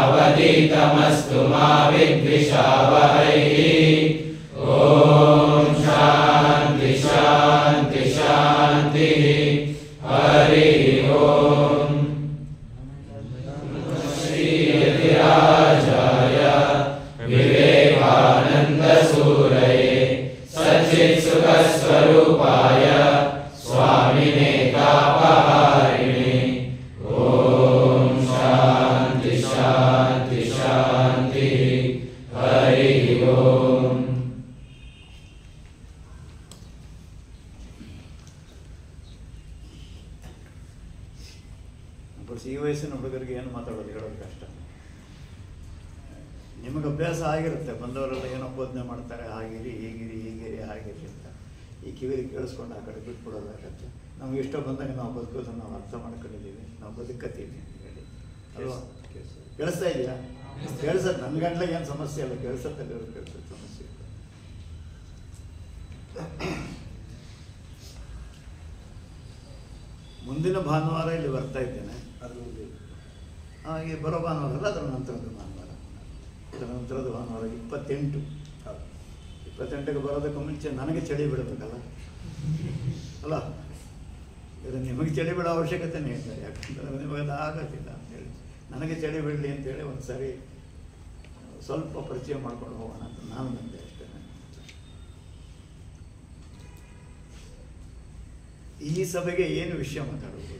तेजस्विनावधीतमस्तु मा विद्विषावहै। ओम शांति शांति शांति। हरि ओम। श्री यतिराजाय विवेकानंद सूरये सच्चित्सुखस्वरूपाय स्वामिने तापहारिणे। ओम शांति शांति शांति। हरि ओम। ಈ ವಯಸ್ಸಿನ ಹುಡುಗರಿಗೆ ಏನು ಮಾತಾಡೋದು ಹೇಳೋದು ಕಷ್ಟ. ನಿಮಗೆ ಅಭ್ಯಾಸ ಆಗಿರುತ್ತೆ, ಬಂದವರೆಲ್ಲ ಏನೋ ಬೋಧನೆ ಮಾಡ್ತಾರೆ, ಹಾಗಿರಿ ಹೀಗಿರಿ ಹೀಗಿರಿ ಹಾಗಿರಿ ಅಂತ. ಈ ಕಿವಿಲಿ ಕೇಳಿಸ್ಕೊಂಡು ಆ ಕಡೆ ಬಿಟ್ಬಿಡೋದಾಗತ್ತೆ. ನಮ್ಗೆ ಇಷ್ಟ ಬಂದಾಗ ನಾವು ಬದುಕೋದನ್ನು ನಾವು ಅರ್ಥ ಮಾಡ್ಕೊಂಡಿದ್ದೀವಿ, ನಾವು ಬದುಕತ್ತೀವಿ ಹೇಳಿ ಅಲ್ವಾ? ಕೇಳಿಸ್ತಾ ಇದೆಯಾ? ಕೇಳಿಸತ್ತೆ. ನನ್ನ ಗಂಟ್ಲಿಗೆ ಏನು ಸಮಸ್ಯೆ ಇಲ್ಲ, ಕೇಳಿಸತ್ತೆ, ಕೇಳಿಸತ್ತೆ, ಸಮಸ್ಯೆ ಇಲ್ಲ. ಮುಂದಿನ ಭಾನುವಾರ ಇಲ್ಲಿ ಬರ್ತಾ ಇದ್ದೇನೆ. ಹಾಗೆ ಬರೋ ಭಾನುವಾರ ಅಲ್ಲ, ಅದರ ನಂತರದ ಭಾನುವಾರ. ಅದರ ನಂತರದ ಭಾನುವಾರ 28ಕ್ಕೆ ಬರೋದಕ್ಕೂ ಮುಂಚೆ ನನಗೆ ಚಳಿ ಬಿಡಬೇಕಲ್ಲ ಅಲ್ಲ. ಇದು ನಿಮಗೆ ಚಳಿ ಬಿಡೋ ಅವಶ್ಯಕತೆನೇ ಇಲ್ಲ, ಯಾಕಂದರೆ ನಿಮಗೆಲ್ಲ ಆಗೋದಿಲ್ಲ ಅಂತೇಳಿ ನನಗೆ ಚಳಿ ಬಿಡಲಿ ಅಂತೇಳಿ ಒಂದು ಸಾರಿ ಸ್ವಲ್ಪ ಪರಿಚಯ ಮಾಡ್ಕೊಂಡು ಹೋಗೋಣ ಅಂತ ನಾನು ಬಂದೆ ಅಷ್ಟೇ. ಈ ಸಭೆಗೆ ಏನು ವಿಷಯ ಮಾತಾಡಬಹುದು?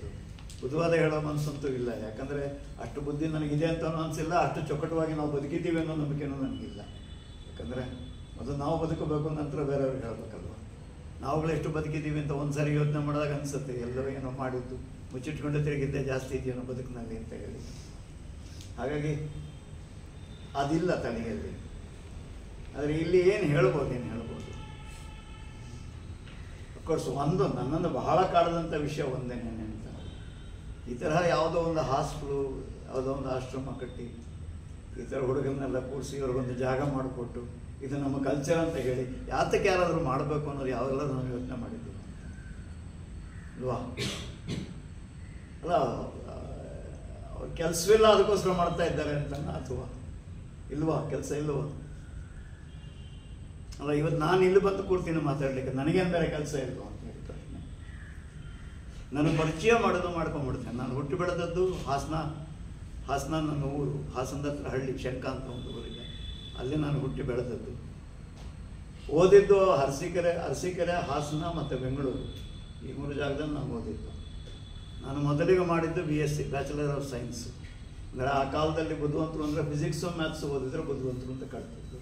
ಬುದ್ಧವಾದ ಹೇಳೋ ಮನಸ್ಸಂತೂ ಇಲ್ಲ, ಯಾಕಂದರೆ ಅಷ್ಟು ಬುದ್ಧಿ ನನಗಿದೆ ಅಂತ ಅನಿಸಿಲ್ಲ, ಅಷ್ಟು ಚೊಕಟವಾಗಿ ನಾವು ಬದುಕಿದ್ದೀವಿ ಅನ್ನೋ ನಂಬಿಕೆನೂ ನನಗಿಲ್ಲ. ಯಾಕಂದರೆ ಮೊದಲು ನಾವು ಬದುಕಬೇಕು, ನಂತರ ಬೇರೆಯವ್ರಿಗೆ ಹೇಳಬೇಕಲ್ವ. ನಾವುಗಳು ಎಷ್ಟು ಬದುಕಿದ್ದೀವಿ ಅಂತ ಒಂದು ಸಾರಿ ಯೋಚನೆ ಮಾಡಿದಾಗ ಅನಿಸುತ್ತೆ, ಎಲ್ಲರೂ ಏನೋ ಮಾಡಿದ್ದು ಮುಚ್ಚಿಟ್ಕೊಂಡು ತಿರುಗಿದ್ದೆ ಜಾಸ್ತಿ ಇದೆಯೋ ಬದುಕಿನಲ್ಲಿ ಅಂತ ಹೇಳಿ. ಹಾಗಾಗಿ ಅದಿಲ್ಲ ತಲೆಯಲ್ಲಿ. ಆದರೆ ಇಲ್ಲಿ ಏನು ಹೇಳ್ಬೋದು, ಅಫ್ಕೋರ್ಸ್ ಒಂದು ನನ್ನನ್ನು ಬಹಳ ಕಾಡದಂಥ ವಿಷಯ ಒಂದೇನೆ ಅಂತ, ಈ ತರಹ ಯಾವುದೋ ಒಂದು ಹಾಸ್ಟೆಲು, ಯಾವುದೋ ಒಂದು ಆಶ್ರಮ ಕಟ್ಟಿ ಈ ಥರ ಹುಡುಗರನ್ನೆಲ್ಲ ಕೂರಿಸಿ ಅವ್ರಿಗೊಂದು ಜಾಗ ಮಾಡಿಕೊಟ್ಟು ಇದು ನಮ್ಮ ಕಲ್ಚರ್ ಅಂತ ಹೇಳಿ ಯಾತಕ್ಕೆ ಯಾರಾದರೂ ಮಾಡಬೇಕು ಅನ್ನೋದು ಯಾವೆಲ್ಲ ನಾವು ಯೋಚನೆ ಮಾಡಿದ್ದೀವಿ ಅಲ್ವಾ? ಅಲ್ಲ, ಅವ್ರು ಕೆಲಸವಿಲ್ಲ ಅದಕ್ಕೋಸ್ಕರ ಮಾಡ್ತಾ ಇದ್ದಾರೆ ಅಂತ, ಅಥವಾ ಇಲ್ವಾ? ಕೆಲಸ ಇಲ್ವಾ? ಅಲ್ಲ, ಇವತ್ತು ನಾನು ಇಲ್ಲಿ ಬಂದು ಕೂರ್ತೀನಿ ಮಾತಾಡಲಿಕ್ಕೆ, ನನಗೇನು ಬೇರೆ ಕೆಲಸ ಇಲ್ವಾ ಅಂತ ಹೇಳ್ತಾರೆ. ನಾನು ಪರಿಚಯ ಮಾಡೋದು ಮಾಡ್ಕೊಂಡ್ಬಿಡ್ತೇನೆ. ನಾನು ಹುಟ್ಟು ಬೆಳೆದದ್ದು ಹಾಸನ ನನ್ನ ಊರು. ಹಾಸನದ ಹತ್ರ ಹಳ್ಳಿ ಶಂಕ ಅಂತ ಒಂದು ಊರಿದೆ, ಅಲ್ಲಿ ನಾನು ಹುಟ್ಟಿ ಬೆಳೆದದ್ದು. ಓದಿದ್ದು ಅರಸೀಕೆರೆ, ಹಾಸನ ಮತ್ತು ಬೆಂಗಳೂರು, ಈ 3 ಜಾಗದಲ್ಲಿ ನಾನು ಓದಿದ್ದು. ನಾನು ಮೊದಲಿಗೆ ಮಾಡಿದ್ದು BSc, ಬ್ಯಾಚುಲರ್ ಆಫ್ ಸೈನ್ಸ್. ಅಂದರೆ ಆ ಕಾಲದಲ್ಲಿ ಬುದ್ಧಿವಂತರು ಅಂದರೆ ಫಿಸಿಕ್ಸು ಮ್ಯಾಥ್ಸು ಓದಿದ್ರೆ ಬುದ್ಧಿವಂತರು ಅಂತ ಕಳ್ತಿದ್ರು.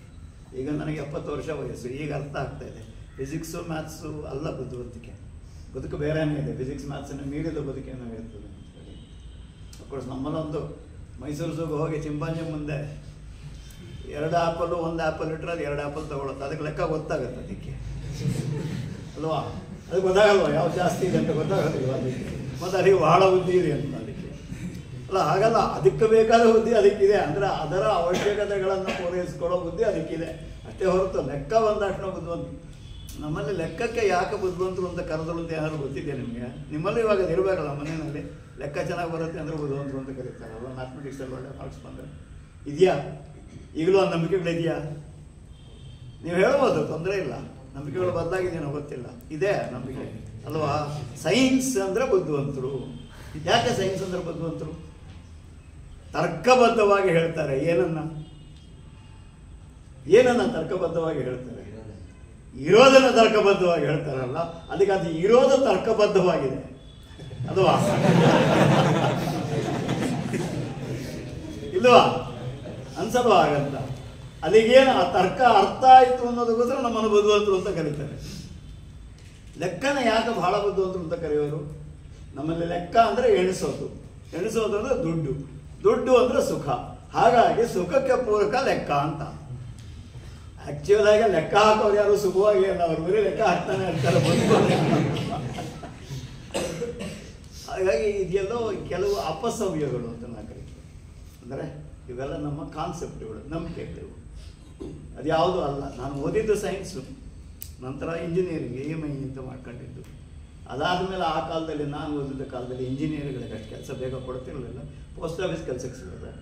ಈಗ ನನಗೆ 70 ವರ್ಷ ವಯಸ್ಸು, ಈಗ ಅರ್ಥ ಆಗ್ತಾ ಇದೆ ಫಿಸಿಕ್ಸು ಮ್ಯಾಥ್ಸು ಅಲ್ಲ ಬುದ್ಧಿವಂತಿಕೆ. ಬದುಕು ಬೇರೆಯೇ ಇದೆ, ಫಿಸಿಕ್ಸ್ ಮ್ಯಾಥ್ಸನ್ನು ಮೀರಿದ ಬದುಕೇನೋ ಇರ್ತದೆ ಅಂತ ಹೇಳಿ. ಅಫ್ಕೋರ್ಸ್ ನಮ್ಮಲ್ಲೊಂದು ಮೈಸೂರು ಝೂಗೆ ಹೋಗಿ ಚಿಂಪಾಂಜಿ ಮುಂದೆ 2 ಆ್ಯಪಲ್ಲು 1 ಆ್ಯಪಲ್ ಇಟ್ಟರೆ ಅದು 2 ಆ್ಯಪಲ್ ತೊಗೊಳುತ್ತೆ. ಅದಕ್ಕೆ ಲೆಕ್ಕ ಗೊತ್ತಾಗುತ್ತೆ ಅದಕ್ಕೆ ಅಲ್ವಾ? ಅದು ಗೊತ್ತಾಗಲ್ವ ಯಾವ್ದು ಜಾಸ್ತಿ ಇದೆ ಅಂತ ಗೊತ್ತಾಗೋದಿಲ್ವ ಅದಕ್ಕೆ. ಮತ್ತು ಅದಕ್ಕೆ ಬಹಳ ಬುದ್ಧಿ ಇದೆ ಅಂತ ಅದಕ್ಕೆ ಅಲ್ಲ, ಹಾಗಲ್ಲ, ಅದಕ್ಕೆ ಬೇಕಾದ ಬುದ್ಧಿ ಅದಕ್ಕಿದೆ. ಅಂದರೆ ಅದರ ಅವಶ್ಯಕತೆಗಳನ್ನು ಪೂರೈಸ್ಕೊಳ್ಳೋ ಬುದ್ಧಿ ಅದಕ್ಕಿದೆ ಅಷ್ಟೇ ಹೊರತು ಲೆಕ್ಕ ಬಂದಾಕ್ಷಣ ಬುದ್ಧಿವಂತ. ನಮ್ಮಲ್ಲಿ ಲೆಕ್ಕಕ್ಕೆ ಯಾಕೆ ಬುದ್ಧಿವಂತರು ಅಂತ ಕರೆದ್ರು ಅಂತ ಏನಾದ್ರು ಗೊತ್ತಿದೆ ನಿಮಗೆ? ನಿಮ್ಮಲ್ಲಿ ಇವಾಗ ಇರಬೇಕಲ್ಲ, ಮನೆಯಲ್ಲಿ ಲೆಕ್ಕ ಚೆನ್ನಾಗಿ ಬರುತ್ತೆ ಅಂದರೆ ಬುದ್ಧಿವಂತರು ಅಂತ ಕರೀತಾರಲ್ವ. ಮ್ಯಾಥಮೆಟಿಕ್ಸಲ್ಲಿ ಒಳ್ಳೆ ಮಾರ್ಕ್ಸ್ ಬಂದರೆ ಇದೆಯಾ? ಈಗಲೂ ಆ ನಂಬಿಕೆಗಳಿದೆಯಾ? ನೀವು ಹೇಳ್ಬೋದು, ತೊಂದರೆ ಇಲ್ಲ. ನಂಬಿಕೆಗಳು ಬದಲಾಗಿದೆಯೋ ಗೊತ್ತಿಲ್ಲ, ಇದೆ ನಂಬಿಕೆ ಅಲ್ವಾ? ಸೈನ್ಸ್ ಅಂದರೆ ಬುದ್ಧಿವಂತರು. ಯಾಕೆ ಸೈನ್ಸ್ ಅಂದರೆ ಬುದ್ಧಿವಂತರು? ತರ್ಕಬದ್ಧವಾಗಿ ಹೇಳ್ತಾರೆ. ಏನನ್ನ ತರ್ಕಬದ್ಧವಾಗಿ ಹೇಳ್ತಾರೆ? ಇರೋದನ್ನು ತರ್ಕಬದ್ಧವಾಗಿ ಹೇಳ್ತಾರಲ್ಲ, ಅದಕ್ಕೆ ಅದು ಇರೋದು ತರ್ಕಬದ್ಧವಾಗಿದೆ ಅಲ್ವಾ? ಇಲ್ವಾ? ಅನ್ಸಲ್ವಾ ಹಾಗಂತ? ಅಲ್ಲಿಗೇನು ಆ ತರ್ಕ ಅರ್ಥ ಆಯಿತು ಅನ್ನೋದಕ್ಕೋಸ್ಕರ ನಮ್ಮನ್ನು ಬುದ್ಧಿವಂತರು ಅಂತ ಕರೀತಾರೆ. ಲೆಕ್ಕನ ಯಾಕೆ ಬಹಳ ಬುದ್ಧಿವಂತರು ಅಂತ ಕರೆಯೋರು? ನಮ್ಮಲ್ಲಿ ಲೆಕ್ಕ ಅಂದರೆ ಎಣಿಸೋದು ಅಂದರೆ ದುಡ್ಡು ಅಂದರೆ ಸುಖ. ಹಾಗಾಗಿ ಸುಖಕ್ಕೆ ಪೂರಕ ಲೆಕ್ಕ ಅಂತ. ಆ್ಯಕ್ಚುಯಲ್ ಆಗಿ ಲೆಕ್ಕ ಹಾಕೋರು ಯಾರು ಸುಖವಾಗಿ ಅಲ್ಲ, ಅವ್ರು ಬರೀ ಲೆಕ್ಕ ಹಾಕ್ತಾನೆ ಇರ್ತಾರೆ ಹಾಗಾಗಿ ಇದೆಲ್ಲೋ ಕೆಲವು ಅಪಸವ್ಯಗಳು ಅಂತ ನಾ ಕರಿತೀನಿ. ಅಂದರೆ ಇವೆಲ್ಲ ನಮ್ಮ ಕಾನ್ಸೆಪ್ಟ್ಗಳು, ನಂಬಿಕೆಗಳು. ಅದು ಯಾವುದೂ ಅಲ್ಲ. ನಾನು ಓದಿದ್ದು ಸೈನ್ಸು, ನಂತರ ಇಂಜಿನಿಯರಿಂಗ್ EMI ಅಂತ ಮಾಡ್ಕೊಂಡಿದ್ದು. ಅದಾದಮೇಲೆ ಆ ಕಾಲದಲ್ಲಿ, ನಾನು ಓದಿದ್ದ ಕಾಲದಲ್ಲಿ ಇಂಜಿನಿಯರ್ಗಳಿಗೆ ಅಷ್ಟು ಕೆಲಸ ಬೇಗ ಕೊಡ್ತಿರಲಿಲ್ಲ. ಪೋಸ್ಟ್ ಆಫೀಸ್ ಕೆಲಸಕ್ಕೆ ಸಿಗೋದೆ,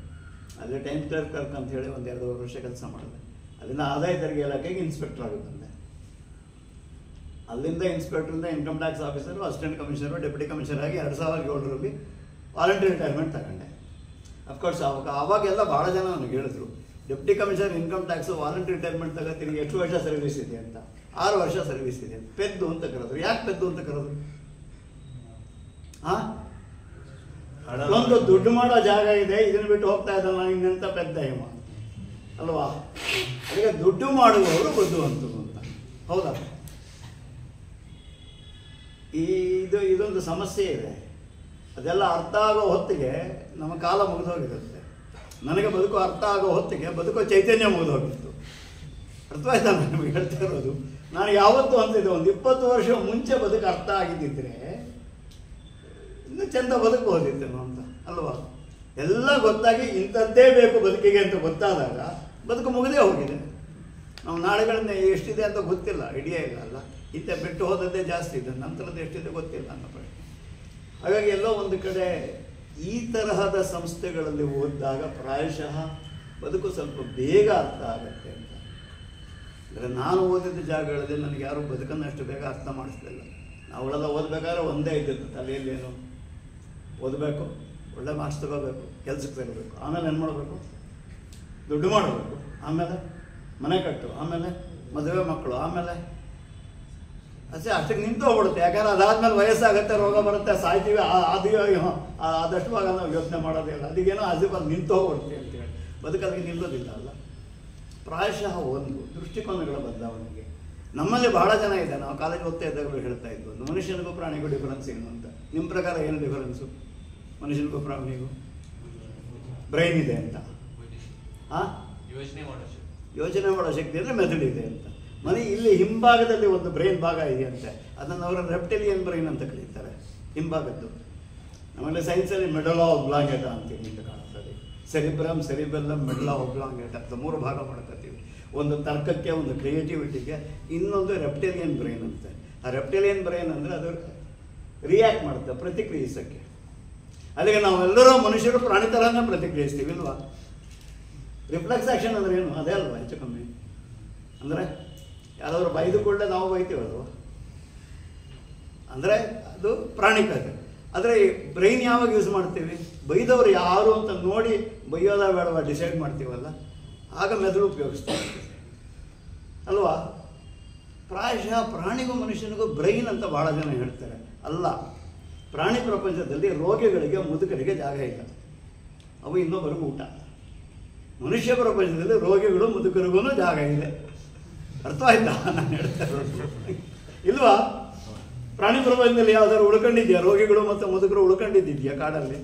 ಅಲ್ಲೇ ಟೈಮ್ ಕ್ಲರ್ಕ್ ಅಂತ ಹೇಳಿ 1-2 ವರ್ಷ ಕೆಲಸ ಮಾಡಿದೆ. ಅಲ್ಲಿಂದ ಆದಾಯ ತೆರಿಗೆ ಇಲಾಖೆಗೆ ಇನ್ಸ್ಪೆಕ್ಟರ್ ಆಗಿ ಬಂದೆ. ಅಲ್ಲಿಂದ ಇನ್ಸ್ಪೆಕ್ಟ್ರಿಂದ income tax officer, assistant commissioner, deputy commissioner ಆಗಿ 2007ರಲ್ಲಿ ವಾಲಂಟರಿ ರಿಟೈರ್ಮೆಂಟ್ ತಗೊಂಡೆ. ಅಫ್ಕೋರ್ಸ್ ಅವಾಗೆಲ್ಲ ಭಾಳ ಜನ ನನಗೆ ಹೇಳಿದ್ರು, deputy commissioner income tax voluntary retirement ತಗೋತೀನಿ, ಎಷ್ಟು ವರ್ಷ ಸರ್ವಿಸ್ ಇದೆ ಅಂತ. 6 ವರ್ಷ ಸರ್ವಿಸ್ ಇದೆ. ಪೆದ್ದು ಅಂತ ಕರೆದ್ರು. ಯಾಕೆ ಪೆದ್ದು ಅಂತ ಕರೆದ್ರು? ಒಂದು ದುಡ್ಡು ಮಾಡೋ ಜಾಗ ಇದೆ, ಇದನ್ನು ಬಿಟ್ಟು ಹೋಗ್ತಾ ಇದ್ದಲ್ಲ ಇನ್ನೆಂತ ಪೆದ್ದ ಹಿಮ ಅಲ್ವಾ? ಅದಕ್ಕೆ ದುಡ್ಡು ಮಾಡುವವರು ಬುದ್ಧಿವಂತರು ಅಂತ. ಹೌದಾ? ಇದೊಂದು ಸಮಸ್ಯೆ ಇದೆ. ಅದೆಲ್ಲ ಅರ್ಥ ಆಗೋ ಹೊತ್ತಿಗೆ ನಮ್ಮ ಕಾಲ ಮುಗಿದೋಗಿರುತ್ತೆ. ನನಗೆ ಬದುಕು ಅರ್ಥ ಆಗೋ ಹೊತ್ತಿಗೆ ಬದುಕೋ ಚೈತನ್ಯ ಮುಗಿದೋಗಿತ್ತು. ಅರ್ಥವಾಯ್ತಾ ನಿಮಗೆ ಹೇಳ್ತಾ ಇರೋದು? ನಾನು ಯಾವತ್ತೂ ಅಂತಿದ್ದೆ, ಒಂದು 20 ವರ್ಷ ಮುಂಚೆ ಬದುಕು ಅರ್ಥ ಆಗಿದ್ದಿದ್ರೆ ಇನ್ನು ಚೆಂದ ಬದುಕಬಹುದಿತ್ತೇನೋ ಅಂತ ಅಲ್ವಾ? ಎಲ್ಲ ಗೊತ್ತಾಗಿ ಇಂಥದ್ದೇ ಬೇಕು ಬದುಕಿಗೆ ಅಂತ ಗೊತ್ತಾದಾಗ ಬದುಕು ಮುಗಿದೇ ಹೋಗಿದೆ. ನಾವು ನಾಳೆಗಳನ್ನ ಎಷ್ಟಿದೆ ಅಂತ ಗೊತ್ತಿಲ್ಲ, ಐಡಿಯಾ ಇಲ್ಲ ಅಲ್ಲ. ಇಂಥ ಬಿಟ್ಟು ಹೋದದ್ದೇ ಜಾಸ್ತಿ ಇದೆ, ನಂತರದ್ದು ಎಷ್ಟಿದೆ ಗೊತ್ತಿಲ್ಲ ಅನ್ನೋ ಪ್ರಶ್ನೆ. ಹಾಗಾಗಿ ಎಲ್ಲೋ ಒಂದು ಕಡೆ ಈ ತರಹದ ಸಂಸ್ಥೆಗಳಲ್ಲಿ ಓದಿದಾಗ ಪ್ರಾಯಶಃ ಬದುಕು ಸ್ವಲ್ಪ ಬೇಗ ಅರ್ಥ ಆಗುತ್ತೆ ಅಂತ. ಅಂದರೆ ನಾನು ಓದಿದ್ದ ಜಾಗಗಳಲ್ಲಿ ನನಗೆ ಯಾರೂ ಬದುಕನ್ನು ಅಷ್ಟು ಬೇಗ ಅರ್ಥ ಮಾಡಿಸ್ಲಿಲ್ಲ. ನಾವುಗಳೆಲ್ಲ ಓದಬೇಕಾದ್ರೆ ಒಂದೇ ಇದ್ದಿತ್ತು ತಲೆಯಲ್ಲೇನು, ಓದಬೇಕು, ಒಳ್ಳೆ ಮಾರ್ಕ್ಸ್ ತಗೋಬೇಕು, ಕೆಲಸಕ್ಕೆ ಸೇರಬೇಕು, ಆಮೇಲೆ ಏನು ಮಾಡಬೇಕು, ದುಡ್ಡು ಮಾಡಬೇಕು, ಆಮೇಲೆ ಮನೆ ಕಟ್ಟು, ಆಮೇಲೆ ಮದುವೆ ಮಕ್ಕಳು, ಆಮೇಲೆ ಅಷ್ಟಕ್ಕೆ ನಿಂತು ಹೋಗ್ಬಿಡುತ್ತೆ. ಯಾಕಂದ್ರೆ ಅದಾದ್ಮೇಲೆ ವಯಸ್ಸಾಗುತ್ತೆ, ರೋಗ ಬರುತ್ತೆ, ಸಾಯ್ತೀವಿ. ಆದಷ್ಟು ಭಾಗ ನಾವು ಯೋಚನೆ ಮಾಡೋದಿಲ್ಲ. ಅದಕ್ಕೇನೋ ಆಜುಬಾಜು ನಿಂತು ಹೋಗ್ಬಿಡುತ್ತೆ ಅಂತೇಳಿ ಬದುಕಲ್ಲಿಗೆ ನಿಲ್ಲೋದಿಲ್ಲ ಅಲ್ಲ. ಪ್ರಾಯಶಃ ಒಂದು ದೃಷ್ಟಿಕೋನಗಳ ಬದಲಾವಣೆಗೆ ನಮ್ಮಲ್ಲಿ ಬಹಳ ಜನ ಇದೆ. ನಾವು ಕಾಲೇಜ್ ಓದ್ತಾ ಇದ್ದಾಗಲೂ ಹೇಳ್ತಾ ಇದ್ವು, ಒಂದು ಮನುಷ್ಯನಿಗೂ ಪ್ರಾಣಿಗೂ ಡಿಫರೆನ್ಸ್ ಏನು ಅಂತ. ನಿಮ್ಮ ಪ್ರಕಾರ ಏನು ಡಿಫರೆನ್ಸು? ಮನುಷ್ಯನಿಗೂ ಪ್ರಾಣಿಗೂ ಬ್ರೈನ್ ಇದೆ ಅಂತ, ಯೋಚನೆ ಮಾಡೋ ಶಕ್ತಿ ಅಂದರೆ ಮೆಥಡ್ ಇದೆ ಅಂತ. ಇಲ್ಲಿ ಹಿಂಭಾಗದಲ್ಲಿ ಒಂದು ಬ್ರೈನ್ ಭಾಗ ಇದೆಯಂತೆ, ಅದನ್ನು ಅವರ ರೆಪ್ಟಿಲಿಯನ್ ಬ್ರೈನ್ ಅಂತ ಕರೀತಾರೆ, ಹಿಂಭಾಗದ್ದು. ನಮ್ಮಲ್ಲಿ ಸೈನ್ಸಲ್ಲಿ ಮೆಡಲಾ ಒಬ್ಲಾಂಗೇಟ ಅಂತೀವಿ ಅಂತ ಕಾಣ್ತದೆ. ಸೆರಿಬ್ರಮ್, ಸೆರಿಬೆಲ್ಲಮ್, ಮೆಡಲಾ ಒಬ್ಲಾಂಗೇಟ ಅಂತ 3 ಭಾಗ ಮಾಡ್ಕೊತೀವಿ. ಒಂದು ತರ್ಕಕ್ಕೆ, ಒಂದು ಕ್ರಿಯೇಟಿವಿಟಿಗೆ, ಇನ್ನೊಂದು ರೆಪ್ಟಿಲಿಯನ್ ಬ್ರೈನ್ ಅಂತೆ. ಆ ರೆಪ್ಟಿಲಿಯನ್ ಬ್ರೈನ್ ಅಂದರೆ ಅದು ರಿಯಾಕ್ಟ್ ಮಾಡುತ್ತೆ, ಪ್ರತಿಕ್ರಿಯಿಸೋಕ್ಕೆ. ಅಲ್ಲಿಗೆ ನಾವೆಲ್ಲರೂ ಮನುಷ್ಯರು ಪ್ರಾಣಿ ಥರನೇ ಪ್ರತಿಕ್ರಿಯಿಸ್ತೀವಿ ಇಲ್ವಾ? ರಿಫ್ಲೆಕ್ಸ್ ಆಕ್ಷನ್ ಅಂದರೆ ಏನು? ಅದೇ ಅಲ್ವಾ ಹೆಚ್ಚು ಕಮ್ಮಿ. ಅಂದರೆ ಯಾರಾದರೂ ಬೈದು ಕೂಡಲೇ ನಾವು ಬೈತೀವಲ್ವ, ಅಂದರೆ ಅದು ಪ್ರಾಣಿಕತೆ. ಆದರೆ ಬ್ರೈನ್ ಯಾವಾಗ ಯೂಸ್ ಮಾಡ್ತೀವಿ? ಬೈದವರು ಯಾರು ಅಂತ ನೋಡಿ ಬೈಯೋದ ಬೇಡವಾ ಡಿಸೈಡ್ ಮಾಡ್ತೀವಲ್ಲ, ಆಗ ಮೆದುಳು ಉಪಯೋಗಿಸ್ತೀವಿ ಅಲ್ವಾ? ಪ್ರಾಯಶಃ ಪ್ರಾಣಿಗೂ ಮನುಷ್ಯನಿಗೂ ಬ್ರೈನ್ ಅಂತ ಭಾಳ ಜನ ಹೇಳ್ತಾರೆ. ಅಲ್ಲ, ಪ್ರಾಣಿ ಪ್ರಪಂಚದಲ್ಲಿ ರೋಗಿಗಳಿಗೆ, ಮುದುಕರಿಗೆ ಜಾಗ ಇಲ್ಲ, ಅವು ಇನ್ನೊಬ್ಬರಿಗೂ ಊಟ. ಮನುಷ್ಯ ಪ್ರಪಂಚದಲ್ಲಿ ರೋಗಿಗಳು, ಮುದುಕರಿಗೂ ಜಾಗ ಇದೆ. ಅರ್ಥವಾಯ್ತಾ ನಾನು ಹೇಳ್ತಾ ಇರೋದು? ಇಲ್ವಾ? ಪ್ರಾಣಿ ಪ್ರಪಂಚದಲ್ಲಿ ಯಾವ್ದಾದ್ರು ಉಳ್ಕೊಂಡಿದ್ಯಾ? ರೋಗಿಗಳು ಮತ್ತು ಮುದುಕರು ಉಳ್ಕೊಂಡಿದ್ದಿದ್ಯಾ ಕಾಡಲ್ಲಿ?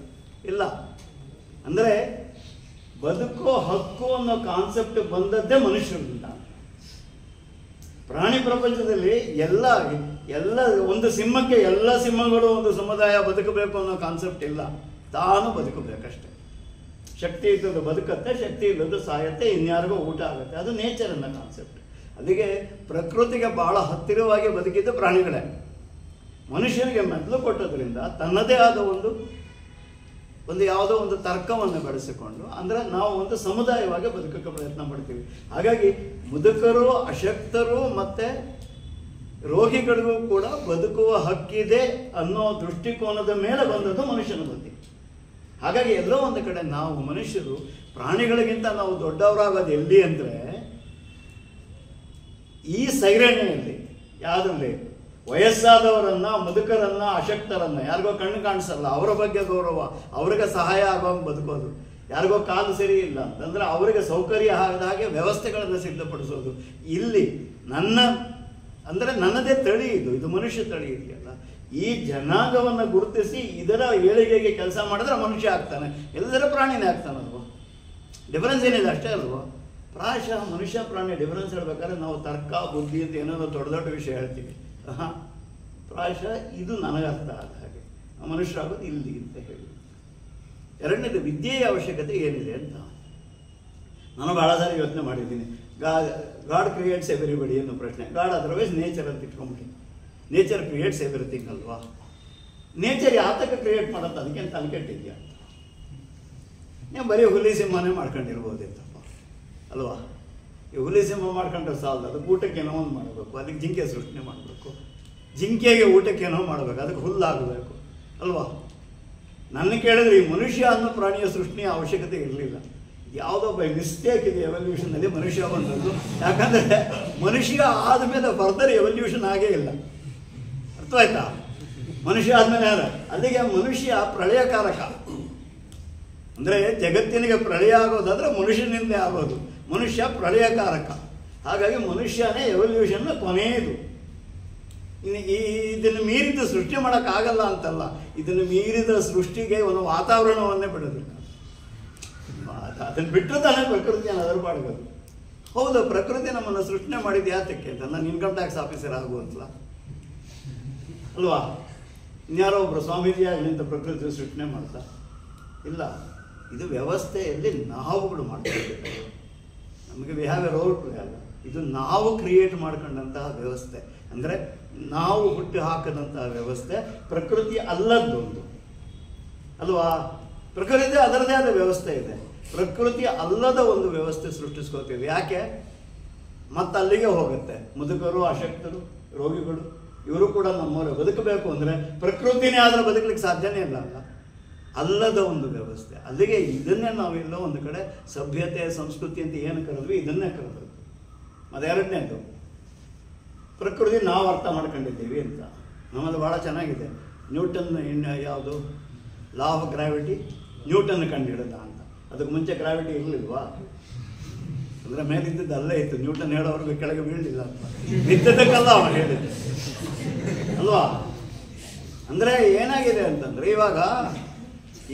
ಇಲ್ಲ. ಅಂದರೆ ಬದುಕೋ ಹಕ್ಕು ಅನ್ನೋ ಕಾನ್ಸೆಪ್ಟ್ ಬಂದದ್ದೇ ಮನುಷ್ಯರಿಂದ. ಪ್ರಾಣಿ ಪ್ರಪಂಚದಲ್ಲಿ ಎಲ್ಲ ಒಂದು ಸಿಂಹಕ್ಕೆ ಎಲ್ಲ ಸಿಂಹಗಳು ಒಂದು ಸಮುದಾಯ ಬದುಕಬೇಕು ಅನ್ನೋ ಕಾನ್ಸೆಪ್ಟ್ ಇಲ್ಲ. ತಾನು ಬದುಕಬೇಕಷ್ಟೆ. ಶಕ್ತಿ ಇದ್ದದ್ದು ಬದುಕತ್ತೆ, ಶಕ್ತಿ ಇಲ್ಲದ್ದು ಸಾಯತ್ತೆ, ಇನ್ಯಾರಿಗೂ ಊಟ ಆಗುತ್ತೆ. ಅದು ನೇಚರ್ ಅನ್ನೋ ಕಾನ್ಸೆಪ್ಟ್. ಅದಕ್ಕೆ ಪ್ರಕೃತಿಗೆ ಬಹಳ ಹತ್ತಿರವಾಗಿ ಬದುಕಿದ್ದು ಪ್ರಾಣಿಗಳೇ. ಮನುಷ್ಯನಿಗೆ ಮೆದುಳು ಕೊಟ್ಟೋದ್ರಿಂದ ತನ್ನದೇ ಆದ ಒಂದು ಯಾವುದೋ ಒಂದು ತರ್ಕವನ್ನು ಬೆಳೆಸಿಕೊಂಡು, ಅಂದರೆ ನಾವು ಒಂದು ಸಮುದಾಯವಾಗಿ ಬದುಕಕ್ಕೆ ಪ್ರಯತ್ನ ಪಡ್ತೀವಿ. ಹಾಗಾಗಿ ಮುದುಕರು, ಅಶಕ್ತರು ಮತ್ತು ರೋಗಿಗಳಿಗೂ ಕೂಡ ಬದುಕುವ ಹಕ್ಕಿದೆ ಅನ್ನೋ ದೃಷ್ಟಿಕೋನದ ಮೇಲೆ ಬಂದದ್ದು ಮನುಷ್ಯನ ಬುದ್ಧಿ. ಹಾಗಾಗಿ ಎಲ್ಲೋ ಒಂದು ಕಡೆ ನಾವು ಮನುಷ್ಯರು ಪ್ರಾಣಿಗಳಿಗಿಂತ ನಾವು ದೊಡ್ಡವರಾಗೋದು ಎಲ್ಲಿ ಅಂದರೆ ಈ ಸೈರಣೆಯಲ್ಲಿ. ಯಾವುದರಲ್ಲಿ? ವಯಸ್ಸಾದವರನ್ನ, ಮುದುಕರನ್ನ, ಅಶಕ್ತರನ್ನ, ಯಾರಿಗೋ ಕಣ್ಣು ಕಾಣಿಸಲ್ಲ ಅವರ ಬಗ್ಗೆ ಗೌರವ, ಅವರಿಗೆ ಸಹಾಯ ಆಗೋಂಗೆ ಬದುಕೋದು. ಯಾರಿಗೋ ಕಾಲು ಸರಿ ಇಲ್ಲ ಅಂತಂದರೆ ಅವರಿಗೆ ಸೌಕರ್ಯ ಆದ ಹಾಗೆ ವ್ಯವಸ್ಥೆಗಳನ್ನು ಸಿದ್ಧಪಡಿಸೋದು. ಇಲ್ಲಿ ನನ್ನದೇ ತಳಿ ಇದು ಮನುಷ್ಯ ತಳಿ ಇದೆಯಲ್ಲ, ಈ ಜನಾಂಗವನ್ನು ಗುರುತಿಸಿ ಇದರ ಏಳಿಗೆಗೆ ಕೆಲಸ ಮಾಡಿದ್ರೆ ಮನುಷ್ಯ ಆಗ್ತಾನೆ, ಎಲ್ಲದರ ಪ್ರಾಣಿನೇ ಆಗ್ತಾನಲ್ವ. ಡಿಫರೆನ್ಸ್ ಏನಿದೆ ಅಷ್ಟೇ ಅಲ್ವ? ಪ್ರಾಯಶಃ ಮನುಷ್ಯ ಪ್ರಾಣಿ ಡಿಫರೆನ್ಸ್ ಹೇಳ್ಬೇಕಾದ್ರೆ ನಾವು ತರ್ಕ, ಬುದ್ಧಿ ಅಂತ ಏನೋ ದೊಡ್ಡ ವಿಷಯ ಹೇಳ್ತೀವಿ. ಪ್ರಾಯಶಃ ಇದು ನನಗರ್ಥ ಆದ ಹಾಗೆ ಮನುಷ್ಯರಾಗೋದು ಇಲ್ಲಿ ಅಂತ ಹೇಳಿ. ಎರಡನೇದು, ವಿದ್ಯೆಯ ಅವಶ್ಯಕತೆ ಏನಿದೆ ಅಂತ. ನಾನು ಭಾಳ ಸಾರಿ ಯೋಚನೆ ಮಾಡಿದ್ದೀನಿ. ಗಾಡ್ ಕ್ರಿಯೇಟ್ಸ್ ಎವ್ರಿಬಡಿ ಅನ್ನೋ ಪ್ರಶ್ನೆ. ಗಾಡ್ ಅದರ್ವೈಸ್ ನೇಚರ್ ಅಂತ ಇಟ್ಕೊಂಬಿಡಿ. ನೇಚರ್ ಕ್ರಿಯೇಟ್ಸ್ ಎವ್ರಿಥಿಂಗ್ ಅಲ್ವಾ? ನೇಚರ್ ಯಾತಕ್ಕೆ ಕ್ರಿಯೇಟ್ ಮಾಡೋದು, ಅದಕ್ಕೆ ಅಂತ ಅನ್ಕೆಟ್ಟಿದ್ಯಾ ಅಂತ. ನೀವು ಬರೀ ಹುಲಿ ಸಿಂಹನೇ ಮಾಡ್ಕೊಂಡಿರ್ಬೋದಿತ್ತಪ್ಪ ಅಲ್ವಾ? ಈ ಹುಲಿ ಸಿಂಹ ಮಾಡ್ಕೊಂಡ್ರೆ ಸಾಲದು, ಅದಕ್ಕೆ ಊಟಕ್ಕೆ ಏನೋ ಒಂದು ಮಾಡಬೇಕು, ಅದಕ್ಕೆ ಜಿಂಕೆ ಸೃಷ್ಟಿ ಮಾಡಬೇಕು, ಜಿಂಕೆಗೆ ಊಟಕ್ಕೆ ಏನೋ ಮಾಡಬೇಕು, ಅದಕ್ಕೆ ಹುಲ್ಲಾಗಬೇಕು ಅಲ್ವಾ? ನನ್ನ ಕೇಳಿದ್ರೆ ಈ ಮನುಷ್ಯ ಅನ್ನೋ ಪ್ರಾಣಿಯ ಸೃಷ್ಟಿಯ ಅವಶ್ಯಕತೆ ಇರಲಿಲ್ಲ. ಯಾವುದೋ ಬೈ ಮಿಸ್ಟೇಕ್ ಇದೆ ಎವಲ್ಯೂಷನಲ್ಲಿ ಮನುಷ್ಯ ಬಂದದ್ದು. ಯಾಕಂದರೆ ಮನುಷ್ಯ ಆದಮೇಲೆ ಫರ್ದರ್ ಎವಲ್ಯೂಷನ್ ಆಗೇ ಇಲ್ಲ. ಅರ್ಥವಾಯ್ತಾ? ಮನುಷ್ಯ ಆದಮೇಲೆ ಅಲ್ಲಿಗೆ ಮನುಷ್ಯ ಪ್ರಳಯಕಾರಕ. ಅಂದರೆ ಜಗತ್ತಿನಿಗೆ ಪ್ರಳಯ ಆಗೋದಾದರೆ ಮನುಷ್ಯನಿಂದಲೇ ಆಗೋದು. ಮನುಷ್ಯ ಪ್ರಳಯಕಾರಕ. ಹಾಗಾಗಿ ಮನುಷ್ಯನೇ ಎವಲ್ಯೂಷನ್ನ ಕೊನೆಯದು. ಇನ್ನು ಇದನ್ನು ಮೀರಿದ ಸೃಷ್ಟಿ ಮಾಡೋಕ್ಕಾಗಲ್ಲ ಅಂತಲ್ಲ, ಇದನ್ನು ಮೀರಿದ ಸೃಷ್ಟಿಗೆ ಒಂದು ವಾತಾವರಣವನ್ನೇ ಬಿಡೋದಿಲ್ಲ. ಅದನ್ನು ಬಿಟ್ಟರೆ ತಾನೇ ಪ್ರಕೃತಿಯನ್ನು ಅದರ ಪಾಡ್ಬೋದು. ಹೌದು, ಪ್ರಕೃತಿ ನಮ್ಮನ್ನು ಸೃಷ್ಟಿ ಮಾಡಿದ್ದು ಯಾತಕ್ಕೆ ಅಂತ, ನಾನು ಇನ್ಕಮ್ ಟ್ಯಾಕ್ಸ್ ಆಫೀಸರ್ ಆಗುವಂತಲ್ಲ ಅಲ್ವಾ? ಇನ್ಯಾರೋ ಒಬ್ಬರು ಸ್ವಾಮೀಜಿ ಆಗಲಿಂತ ಪ್ರಕೃತಿ ಸೃಷ್ಟಿ ಮಾಡ್ತಾ ಇಲ್ಲ. ಇದು ವ್ಯವಸ್ಥೆಯಲ್ಲಿ ನಾವುಗಳು ಮಾಡ್ತಿದ್ದೇವೆ. ನಮಗೆ we have a role play ಅಲ್ಲ. ಇದು ನಾವು ಕ್ರಿಯೇಟ್ ಮಾಡ್ಕೊಂಡಂತಹ ವ್ಯವಸ್ಥೆ. ಅಂದರೆ ನಾವು ಹುಟ್ಟು ಹಾಕಿದಂತಹ ವ್ಯವಸ್ಥೆ ಪ್ರಕೃತಿ ಅಲ್ಲದ್ದೊಂದು ಅಲ್ವಾ? ಪ್ರಕೃತಿ ಅದರದೇ ಆದ ವ್ಯವಸ್ಥೆ ಇದೆ. ಪ್ರಕೃತಿ ಅಲ್ಲದ ಒಂದು ವ್ಯವಸ್ಥೆ ಸೃಷ್ಟಿಸ್ಕೋತೀವಿ. ಯಾಕೆ? ಮತ್ತು ಅಲ್ಲಿಗೆ ಹೋಗುತ್ತೆ. ಮುದುಕರು, ಅಶಕ್ತರು, ರೋಗಿಗಳು ಇವರು ಕೂಡ ನಮ್ಮವರೇ. ಬದುಕಬೇಕು ಅಂದರೆ ಪ್ರಕೃತಿನೇ ಆದರೆ ಬದುಕಲಿಕ್ಕೆ ಸಾಧ್ಯನೇ ಇಲ್ಲ ಅಲ್ಲ. ಅಲ್ಲದ ಒಂದು ವ್ಯವಸ್ಥೆ. ಅಲ್ಲಿಗೆ ಇದನ್ನೇ ನಾವೆಲ್ಲೋ ಒಂದು ಕಡೆ ಸಭ್ಯತೆ, ಸಂಸ್ಕೃತಿ ಅಂತ ಏನು ಕರೆದ್ವಿ, ಇದನ್ನೇ ಕರೆದ್ವಿ. ಅದೆರಡನೇದು ಪ್ರಕೃತಿ ನಾವು ಅರ್ಥ ಮಾಡ್ಕೊಂಡಿದ್ದೀವಿ ಅಂತ. ನಮ್ಮಲ್ಲಿ ಭಾಳ ಚೆನ್ನಾಗಿದೆ. ನ್ಯೂಟನ್ ಯಾವುದು ಲಾ ಆಫ್ ಗ್ರಾವಿಟಿ ನ್ಯೂಟನ್ ಕಂಡುಹಿಡಿದ ಅಂತ. ಅದಕ್ಕೆ ಮುಂಚೆ ಗ್ರಾವಿಟಿ ಇರಲಿಲ್ವಾ? ಅಂದರೆ ಮೇಲಿದ್ದದ್ದು ಅಲ್ಲೇ ಇತ್ತು. ನ್ಯೂಟನ್ ಹೇಳೋವ್ರಿಗೆ ಕೆಳಗೆ ಬೀಳಲಿಲ್ಲ ಅಂತ. ನಿಂತದಕ್ಕೆಲ್ಲ ಅವನು ಹೇಳಿದ್ದೆ ಅಲ್ವಾ? ಅಂದರೆ ಏನಾಗಿದೆ ಅಂತಂದರೆ ಇವಾಗ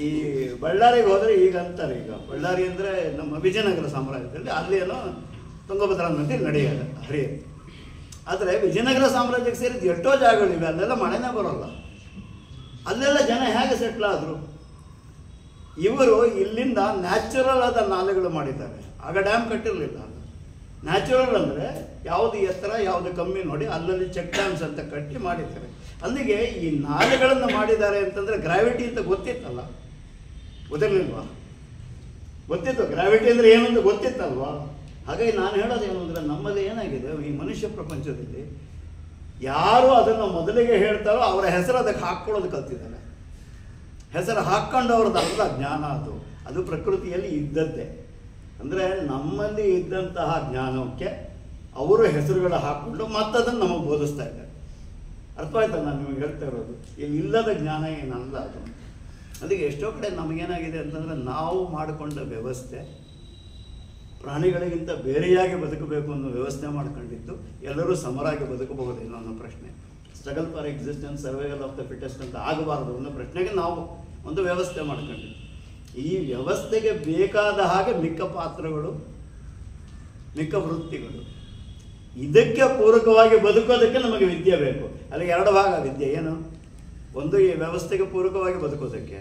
ಈ ಬಳ್ಳಾರಿಗೆ ಹೋದರೆ ಈಗ ಅಂತಾರೆ, ಈಗ ಬಳ್ಳಾರಿ ಅಂದರೆ ನಮ್ಮ ವಿಜಯನಗರ ಸಾಮ್ರಾಜ್ಯದಲ್ಲಿ ಅಲ್ಲೇನೋ ತುಂಗಭದ್ರಾ ನದಿ ಹರಿಯುತ್ತೆ. ಆದರೆ ವಿಜಯನಗರ ಸಾಮ್ರಾಜ್ಯಕ್ಕೆ ಸೇರಿದ ಎಷ್ಟೋ ಜಾಗಗಳಿವೆ, ಅಲ್ಲೆಲ್ಲ ಮಳೆನೇ ಬರೋಲ್ಲ. ಅಲ್ಲೆಲ್ಲ ಜನ ಹೇಗೆ ಸೆಟ್ಲ್ ಆದರು? ಇವರು ಇಲ್ಲಿಂದ ನ್ಯಾಚುರಲ್ ಆದ ನಾಲೆಗಳು ಮಾಡಿದ್ದಾರೆ. ಆಗ ಡ್ಯಾಮ್ ಕಟ್ಟಿರಲಿಲ್ಲ. ನ್ಯಾಚುರಲ್ ಅಂದರೆ ಯಾವುದು ಎತ್ತರ ಯಾವುದು ಕಮ್ಮಿ ನೋಡಿ ಅಲ್ಲಲ್ಲಿ ಚೆಕ್ ಡ್ಯಾಮ್ಸ್ ಅಂತ ಕಟ್ಟಿ ಮಾಡಿದ್ದಾರೆ. ಅಲ್ಲಿಗೆ ಈ ನಾಲೆಗಳನ್ನು ಮಾಡಿದ್ದಾರೆ ಅಂತಂದರೆ ಗ್ರಾವಿಟಿ ಅಂತ ಗೊತ್ತಿತ್ತಲ್ಲ, ಗೊತ್ತಿರಲಿಲ್ವಾ? ಗೊತ್ತಿತ್ತು. ಗ್ರಾವಿಟಿ ಅಂದರೆ ಏನು ಅಂತ ಗೊತ್ತಿತ್ತಲ್ವಾ? ಹಾಗಾಗಿ ನಾನು ಹೇಳೋದೇನು ಅಂದರೆ ನಮ್ಮಲ್ಲಿ ಏನಾಗಿದೆ, ಈ ಮನುಷ್ಯ ಪ್ರಪಂಚದಲ್ಲಿ ಯಾರು ಅದನ್ನು ಮೊದಲಿಗೆ ಹೇಳ್ತಾರೋ ಅವರ ಹೆಸರು ಅದಕ್ಕೆ ಹಾಕ್ಕೊಳ್ಳೋದು ಕಲ್ತಿದ್ದಾರೆ. ಹೆಸರು ಹಾಕ್ಕೊಂಡವ್ರದ್ದು ಅಲ್ಲ ಜ್ಞಾನ. ಅದು ಪ್ರಕೃತಿಯಲ್ಲಿ ಇದ್ದದ್ದೇ. ಅಂದರೆ ನಮ್ಮಲ್ಲಿ ಇದ್ದಂತಹ ಜ್ಞಾನಕ್ಕೆ ಅವರು ಹೆಸರುಗಳು ಹಾಕ್ಕೊಂಡು ಮತ್ತದನ್ನು ನಮಗೆ ಬೋಧಿಸ್ತಾ ಇದ್ದಾರೆ. ಅರ್ಥವಾಯ್ತಾ ನಾನು ನಿಮಗೆ ಹೇಳ್ತಾ ಇರೋದು? ಇಲ್ಲದ ಜ್ಞಾನ ಏನಲ್ಲ ಅದು. ಅದಕ್ಕೆ ಎಷ್ಟೋ ಕಡೆ ನಮಗೇನಾಗಿದೆ ಅಂತಂದರೆ ನಾವು ಮಾಡಿಕೊಂಡ ವ್ಯವಸ್ಥೆ ಪ್ರಾಣಿಗಳಿಗಿಂತ ಬೇರೆಯಾಗಿ ಬದುಕಬೇಕು ಅನ್ನೋ ವ್ಯವಸ್ಥೆ ಮಾಡ್ಕೊಂಡಿದ್ದು ಎಲ್ಲರೂ ಸಮರಾಗಿ ಬದುಕಬಹುದೇನೋ ಅನ್ನೋ ಪ್ರಶ್ನೆ. Struggle for existence, survival of the fittest ಅಂತ ಆಗಬಾರ್ದು ಅನ್ನೋ ಪ್ರಶ್ನೆಗೆ ನಾವು ಒಂದು ವ್ಯವಸ್ಥೆ ಮಾಡ್ಕೊಂಡಿದ್ದು. ಈ ವ್ಯವಸ್ಥೆಗೆ ಬೇಕಾದ ಹಾಗೆ ಮಿಕ್ಕ ಪಾತ್ರಗಳು, ಮಿಕ್ಕ ವೃತ್ತಿಗಳು, ಇದಕ್ಕೆ ಪೂರಕವಾಗಿ ಬದುಕೋದಕ್ಕೆ ನಮಗೆ ವಿದ್ಯೆ ಬೇಕು. ಅಲ್ಲಿಗೆ ಎರಡು ಭಾಗ ವಿದ್ಯೆ. ಏನು? ಒಂದು ಈ ವ್ಯವಸ್ಥೆಗೆ ಪೂರಕವಾಗಿ ಬದುಕೋದಕ್ಕೆ,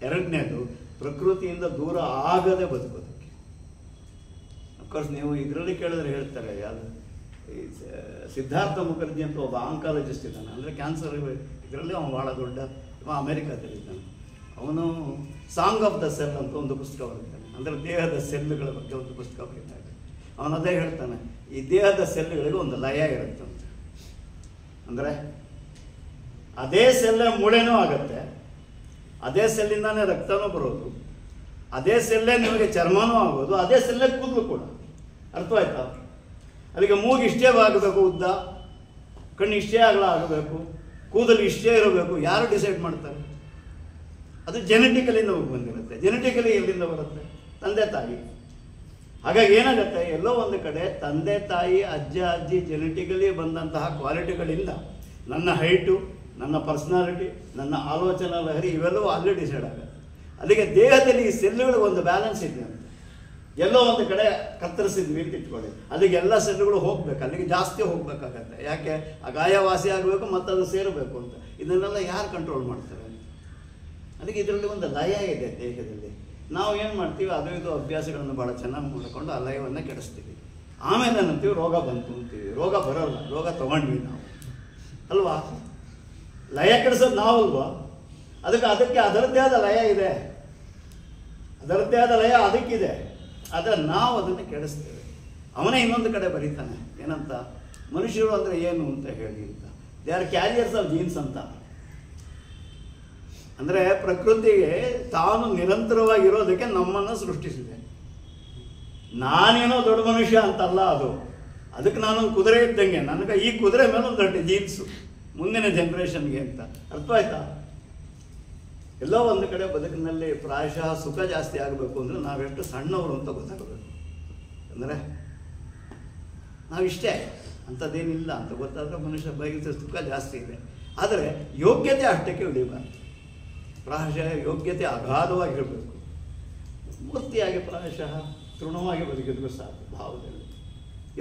ಎರಡನೇದು ಪ್ರಕೃತಿಯಿಂದ ದೂರ ಆಗದೆ ಬದುಕೋದಕ್ಕೆ. ಅಫ್ಕೋರ್ಸ್ ನೀವು ಇದರಲ್ಲಿ ಕೇಳಿದ್ರೆ ಹೇಳ್ತಾರೆ, ಯಾವುದು ಈ ಸಿದ್ಧಾರ್ಥ ಮುಖರ್ಜಿ ಅಂತ ಒಬ್ಬ ಆಂಕಾಲಜಿಸ್ಟ್ ಇದ್ದಾನೆ. ಅಂದರೆ ಕ್ಯಾನ್ಸರ್ ಇದರಲ್ಲಿ ಅವನು ಭಾಳ ದೊಡ್ಡ, ಅಮೇರಿಕಾದಲ್ಲಿದ್ದಾನೆ. ಅವನು ಸಾಂಗ್ ಆಫ್ ದ ಸೆಲ್ ಅಂತ ಒಂದು ಪುಸ್ತಕ ಬರೀತಾನೆ. ಅಂದರೆ ದೇಹದ ಸೆಲ್ಗಳ ಬಗ್ಗೆ ಒಂದು ಪುಸ್ತಕ ಬರೀತಾನೆ. ಅವನು ಅದೇ ಹೇಳ್ತಾನೆ, ಈ ದೇಹದ ಸೆಲ್ಗಳಿಗೆ ಒಂದು ಲಯ ಇರುತ್ತಂತೆ. ಅಂದರೆ ಅದೇ ಸೆಲ್ಲೇ ಮೂಳೆನೂ ಆಗುತ್ತೆ, ಅದೇ ಸೆಲ್ಲಿಂದಾನೇ ರಕ್ತನೂ ಬರೋದು, ಅದೇ ಸೆಲ್ಲೇ ನಿಮಗೆ ಚರ್ಮನೂ ಆಗೋದು, ಅದೇ ಸೆಲ್ಲೇ ಕೂದಲು ಕೂಡ. ಅರ್ಥವಾಯ್ತಾ? ಅಲ್ಲಿಗೆ ಮೂಗು ಇಷ್ಟೇ ಆಗಬೇಕು ಉದ್ದ, ಕಣ್ಣು ಇಷ್ಟೇ ಅಗಲ ಆಗಬೇಕು, ಕೂದಲು ಇಷ್ಟೇ ಇರಬೇಕು. ಯಾರು ಡಿಸೈಡ್ ಮಾಡ್ತಾರೆ? ಅದು ಜೆನೆಟಿಕಲಿ ನಮಗೆ ಬಂದಿರುತ್ತೆ. ಜೆನೆಟಿಕಲಿ ಎಲ್ಲಿಂದ ಬರುತ್ತೆ? ತಂದೆ ತಾಯಿ. ಹಾಗಾಗಿ ಏನಾಗುತ್ತೆ, ಎಲ್ಲೋ ಒಂದು ಕಡೆ ತಂದೆ ತಾಯಿ, ಅಜ್ಜ ಅಜ್ಜಿ ಜೆನೆಟಿಕಲಿ ಬಂದಂತಹ ಕ್ವಾಲಿಟಿಗಳಿಂದ ನನ್ನ ಹೈಟು, ನನ್ನ ಪರ್ಸ್ನಾಲಿಟಿ, ನನ್ನ ಆಲೋಚನಾ ಲಹರಿ ಇವೆಲ್ಲವೂ ಅಲ್ಲೇ ಡಿಸೈಡ್ ಆಗುತ್ತೆ. ಅಲ್ಲಿಗೆ ದೇಹದಲ್ಲಿ ಈ ಸೆಲ್ಲುಗಳಿಗೆ ಒಂದು ಬ್ಯಾಲೆನ್ಸ್ ಇದೆ ಅಂತ. ಎಲ್ಲೋ ಒಂದು ಕಡೆ ಕತ್ತರಿಸಿದ್ವಿ ಅಂತ ಇಟ್ಕೊಳ್ಳಿ, ಅಲ್ಲಿಗೆ ಎಲ್ಲ ಸೆಲ್ಲುಗಳು ಹೋಗ್ಬೇಕು, ಅಲ್ಲಿಗೆ ಜಾಸ್ತಿ ಹೋಗ್ಬೇಕಾಗತ್ತೆ. ಯಾಕೆ? ಆ ಗಾಯ ವಾಸಿ ಆಗಬೇಕು ಮತ್ತು ಅದು ಸೇರಬೇಕು ಅಂತ. ಇದನ್ನೆಲ್ಲ ಯಾರು ಕಂಟ್ರೋಲ್ ಮಾಡ್ತಾರೆ? ಅದಕ್ಕೆ ಇದರಲ್ಲಿ ಒಂದು ಲಯ ಇದೆ ದೇಹದಲ್ಲಿ. ನಾವು ಏನು ಮಾಡ್ತೀವಿ, ಅದು ಇದು ಅಭ್ಯಾಸಗಳನ್ನು ಭಾಳ ಚೆನ್ನಾಗಿ ಮಾಡಿಕೊಂಡು ಆ ಲಯವನ್ನು ಕೆಡಿಸ್ತೀವಿ. ಆಮೇಲೆ ಏನಂತೀವಿ, ರೋಗ ಬಂತು ಅಂತೀವಿ. ರೋಗ ಬರೋಲ್ಲ, ರೋಗ ತೊಗೊಂಡ್ವಿ ನಾವು ಅಲ್ವಾ. ಲಯ ಕೆಡಿಸೋದು ನಾವಲ್ವಾ. ಅದಕ್ಕೆ ಅದರದ್ದೇ ಆದ ಲಯ ಇದೆ, ಅದರದ್ದೇ ಆದ ಲಯ ಅದಕ್ಕಿದೆ. ಆದರೆ ನಾವು ಅದನ್ನು ಕೆಡಿಸ್ತೇವೆ. ಅವನೇ ಇನ್ನೊಂದು ಕಡೆ ಬರೀತಾನೆ, ಏನಂತ, ಮನುಷ್ಯರು ಅಂದರೆ ಏನು ಅಂತ ಹೇಳಿ ಅಂತ. They are carriers of jeans ಅಂತ. ಅಂದರೆ ಪ್ರಕೃತಿಗೆ ತಾನು ನಿರಂತರವಾಗಿರೋದಕ್ಕೆ ನಮ್ಮನ್ನು ಸೃಷ್ಟಿಸಿದೆ. ನಾನೇನೋ ದೊಡ್ಡ ಮನುಷ್ಯ ಅಂತಲ್ಲ ಅದು. ಅದಕ್ಕೆ ನಾನೊಂದು ಕುದುರೆ ಇದ್ದಂಗೆ, ನನಗೆ ಈ ಕುದುರೆ ಮೇಲೆ ಒಂದು ದೊಡ್ಡ ಜೀನ್ಸು ಮುಂದಿನ ಜನ್ರೇಷನ್ಗೆ ಅಂತ. ಅರ್ಥ ಆಯ್ತಾ? ಎಲ್ಲೋ ಒಂದು ಕಡೆ ಬದುಕಿನಲ್ಲಿ ಪ್ರಾಯಶಃ ಸುಖ ಜಾಸ್ತಿ ಆಗಬೇಕು ಅಂದರೆ ನಾವೆಷ್ಟು ಸಣ್ಣವರು ಅಂತ ಗೊತ್ತಾಗಬೇಕು. ಅಂದರೆ ನಾವಿಷ್ಟೇ, ಅಂಥದ್ದೇನಿಲ್ಲ ಅಂತ ಗೊತ್ತಾದರೆ ಮನುಷ್ಯ ಬಯಸಿದ ಸುಖ ಜಾಸ್ತಿ ಇದೆ. ಆದರೆ ಯೋಗ್ಯತೆ ಅಷ್ಟಕ್ಕೆ ಉಳಿಬಾರ್ದು. ಪ್ರಾಯಶಃ ಯೋಗ್ಯತೆ ಅಗಾಧವಾಗಿರಬೇಕು. ಮೂರ್ತಿಯಾಗಿ ಪ್ರಾಯಶಃ ತೃಣವಾಗಿ ಬದುಕಿದ್ರು ಸಾಕು. ಭಾವದಲ್ಲಿ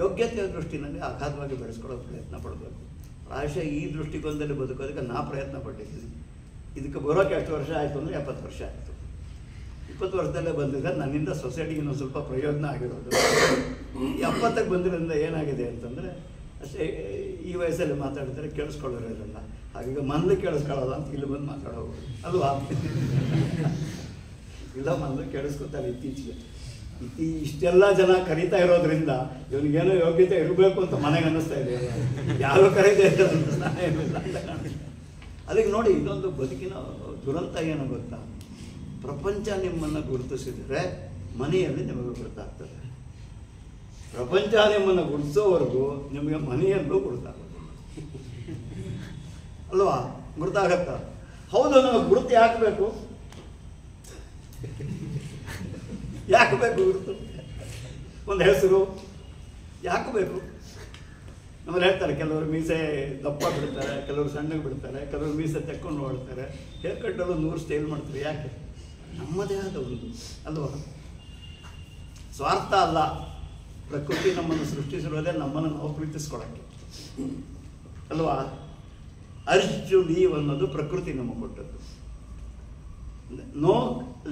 ಯೋಗ್ಯತೆಯ ದೃಷ್ಟಿನಲ್ಲಿ ಅಗಾಧವಾಗಿ ಬೆಳೆಸ್ಕೊಳ್ಳೋಕೆ ಪ್ರಯತ್ನ ಪಡಬೇಕು. ಪ್ರಾಯಶಃ ಈ ದೃಷ್ಟಿಕೋನದಲ್ಲಿ ಬದುಕೋದಕ್ಕೆ ನಾ ಪ್ರಯತ್ನ ಪಟ್ಟಿದ್ದೀನಿ. ಇದಕ್ಕೆ ಬರೋಕ್ಕೆ ಎಷ್ಟು ವರ್ಷ ಆಯಿತು ಅಂದರೆ 70 ವರ್ಷ ಆಯಿತು. 20 ವರ್ಷದಲ್ಲೇ ಬಂದಿದೆ. ನನ್ನಿಂದ ಸೊಸೈಟಿಗೆ ಇನ್ನೊಂದು ಸ್ವಲ್ಪ ಪ್ರಯೋಜನ ಆಗಿರೋದು. 70ಕ್ಕೆ ಬಂದಿರೋದ್ರಿಂದ ಏನಾಗಿದೆ ಅಂತಂದರೆ ಅಷ್ಟೇ, ಈ ವಯಸ್ಸಲ್ಲಿ ಮಾತಾಡ್ತಾರೆ ಕೇಳಿಸ್ಕೊಳ್ಳೋರಿರಲ್ಲ. ಹಾಗೀಗ ಮನಲು ಕೇಳಿಸ್ಕೊಳ್ಳೋದು ಅಂತ ಇಲ್ಲಿ ಬಂದು ಮಾತಾಡೋದು ಅಲ್ವಾ. ಇಲ್ಲ, ಮನಲು ಕೇಳಿಸ್ಕೊತಾರೆ ಇತ್ತೀಚೆಗೆ. ಇಷ್ಟೆಲ್ಲ ಜನ ಕರೀತಾ ಇರೋದ್ರಿಂದ ಇವನಿಗೇನೋ ಯೋಗ್ಯತೆ ಇರಬೇಕು ಅಂತ ಮನೆಗೆ ಅನ್ನಿಸ್ತಾ ಇದೆ. ಯಾರು ಕರೀತಾ ಇದ್ದಾರೆ ಅಂತ ಏನಿಲ್ಲ ಅಂತ ಕಾಣಿಸ್ತಾ. ಅದಕ್ಕೆ ನೋಡಿ, ಇದೊಂದು ಬದುಕಿನ ದುರಂತ ಏನು ಗೊತ್ತಾ, ಪ್ರಪಂಚ ನಿಮ್ಮನ್ನು ಗುರುತಿಸಿದರೆ ಮನೆಯಲ್ಲಿ ನಿಮಗೆ ಗೊತ್ತಾಗ್ತದೆ. ಪ್ರಪಂಚ ನಿಮ್ಮನ್ನು ಗುರುತಿಸೋವರೆಗೂ ನಿಮಗೆ ಮನೆಯಲ್ಲೂ ಗುರುತಾಗೋದು ಅಲ್ವಾ. ಗುರುತಾಗತ್ತ? ಹೌದು, ನಮಗೆ ಗುರುತು ಯಾಕೆ ಬೇಕು? ಯಾಕೆ ಬೇಕು ಗುರುತು? ಒಂದು ಹೆಸರು ಯಾಕೆ ಬೇಕು? ನಮ್ಮಲ್ಲಿ ಹೇಳ್ತಾರೆ, ಕೆಲವರು ಮೀಸೆ ದಪ್ಪ ಬಿಡ್ತಾರೆ, ಕೆಲವರು ಸಣ್ಣಗೆ ಬಿಡ್ತಾರೆ, ಕೆಲವರು ಮೀಸೆ ತೆಕ್ಕೊಂಡು ನೋಡ್ತಾರೆ, ಹೇರ್ ಕಟ್ಟಲು 100 ಸ್ಟೈಲ್ ಮಾಡ್ತಾರೆ. ಯಾಕೆ? ನಮ್ಮದೇ ಆದ ಒಂದು ಅಲ್ವಾ. ಸ್ವಾರ್ಥ ಅಲ್ಲ. ಪ್ರಕೃತಿ ನಮ್ಮನ್ನು ಸೃಷ್ಟಿಸಿರೋದೇ ನಮ್ಮನ್ನು ನಾವು ಪ್ರೀತಿಸ್ಕೊಳ್ಳೋಕ್ಕೆ ಅಲ್ವಾ. ಅರ್ಜ್ ಟು ಲೀವ್ ಅನ್ನೋದು ಪ್ರಕೃತಿ ನಮಗೆ ಕೊಟ್ಟದ್ದು. No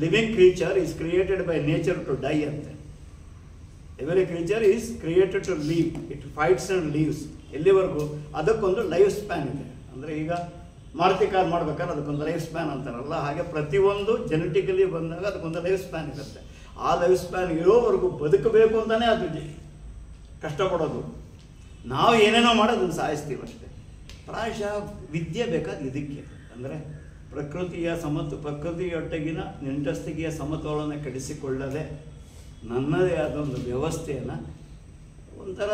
living creature is created by nature to die ಅಂತೆ. Every creature is created to live. It fights and lives. ಎಲ್ಲಿವರೆಗೂ? ಅದಕ್ಕೊಂದು ಲೈಫ್ ಸ್ಪ್ಯಾನ್ ಇದೆ. ಅಂದರೆ ಈಗ ಮಾರುತಿ ಕಾರ್ ಮಾಡ್ಬೇಕಾದ್ರೆ ಅದಕ್ಕೊಂದು ಲೈಫ್ ಸ್ಪ್ಯಾನ್ ಅಂತಾರಲ್ಲ, ಹಾಗೆ ಪ್ರತಿಯೊಂದು ಜೆನೆಟಿಕಲಿ ಬಂದಾಗ ಅದಕ್ಕೊಂದು ಲೈಫ್ ಸ್ಪ್ಯಾನ್ ಇರುತ್ತೆ. ಆ ಲೈಫ್ ಸ್ಪ್ಯಾನ್ ಇರೋವರೆಗೂ ಬದುಕಬೇಕು ಅಂತಲೇ ಅದು ಕಷ್ಟಪಡೋದು. ನಾವು ಏನೇನೋ ಮಾಡೋದನ್ನು ಸಾಯಿಸ್ತೀವಿ ಅಷ್ಟೇ. ಪ್ರಾಯಶಃ ವಿದ್ಯೆ ಬೇಕಾದ ಇದಕ್ಕೆ. ಅಂದರೆ ಪ್ರಕೃತಿಯೊಟ್ಟಿಗಿನ ನೆಂಟಸ್ತಿಗೆಯ ಸಮತೋಲನ ಕೆಡಿಸಿಕೊಳ್ಳದೆ ನನ್ನದೇ ಆದ ಒಂದು ವ್ಯವಸ್ಥೆಯನ್ನು ಒಂಥರ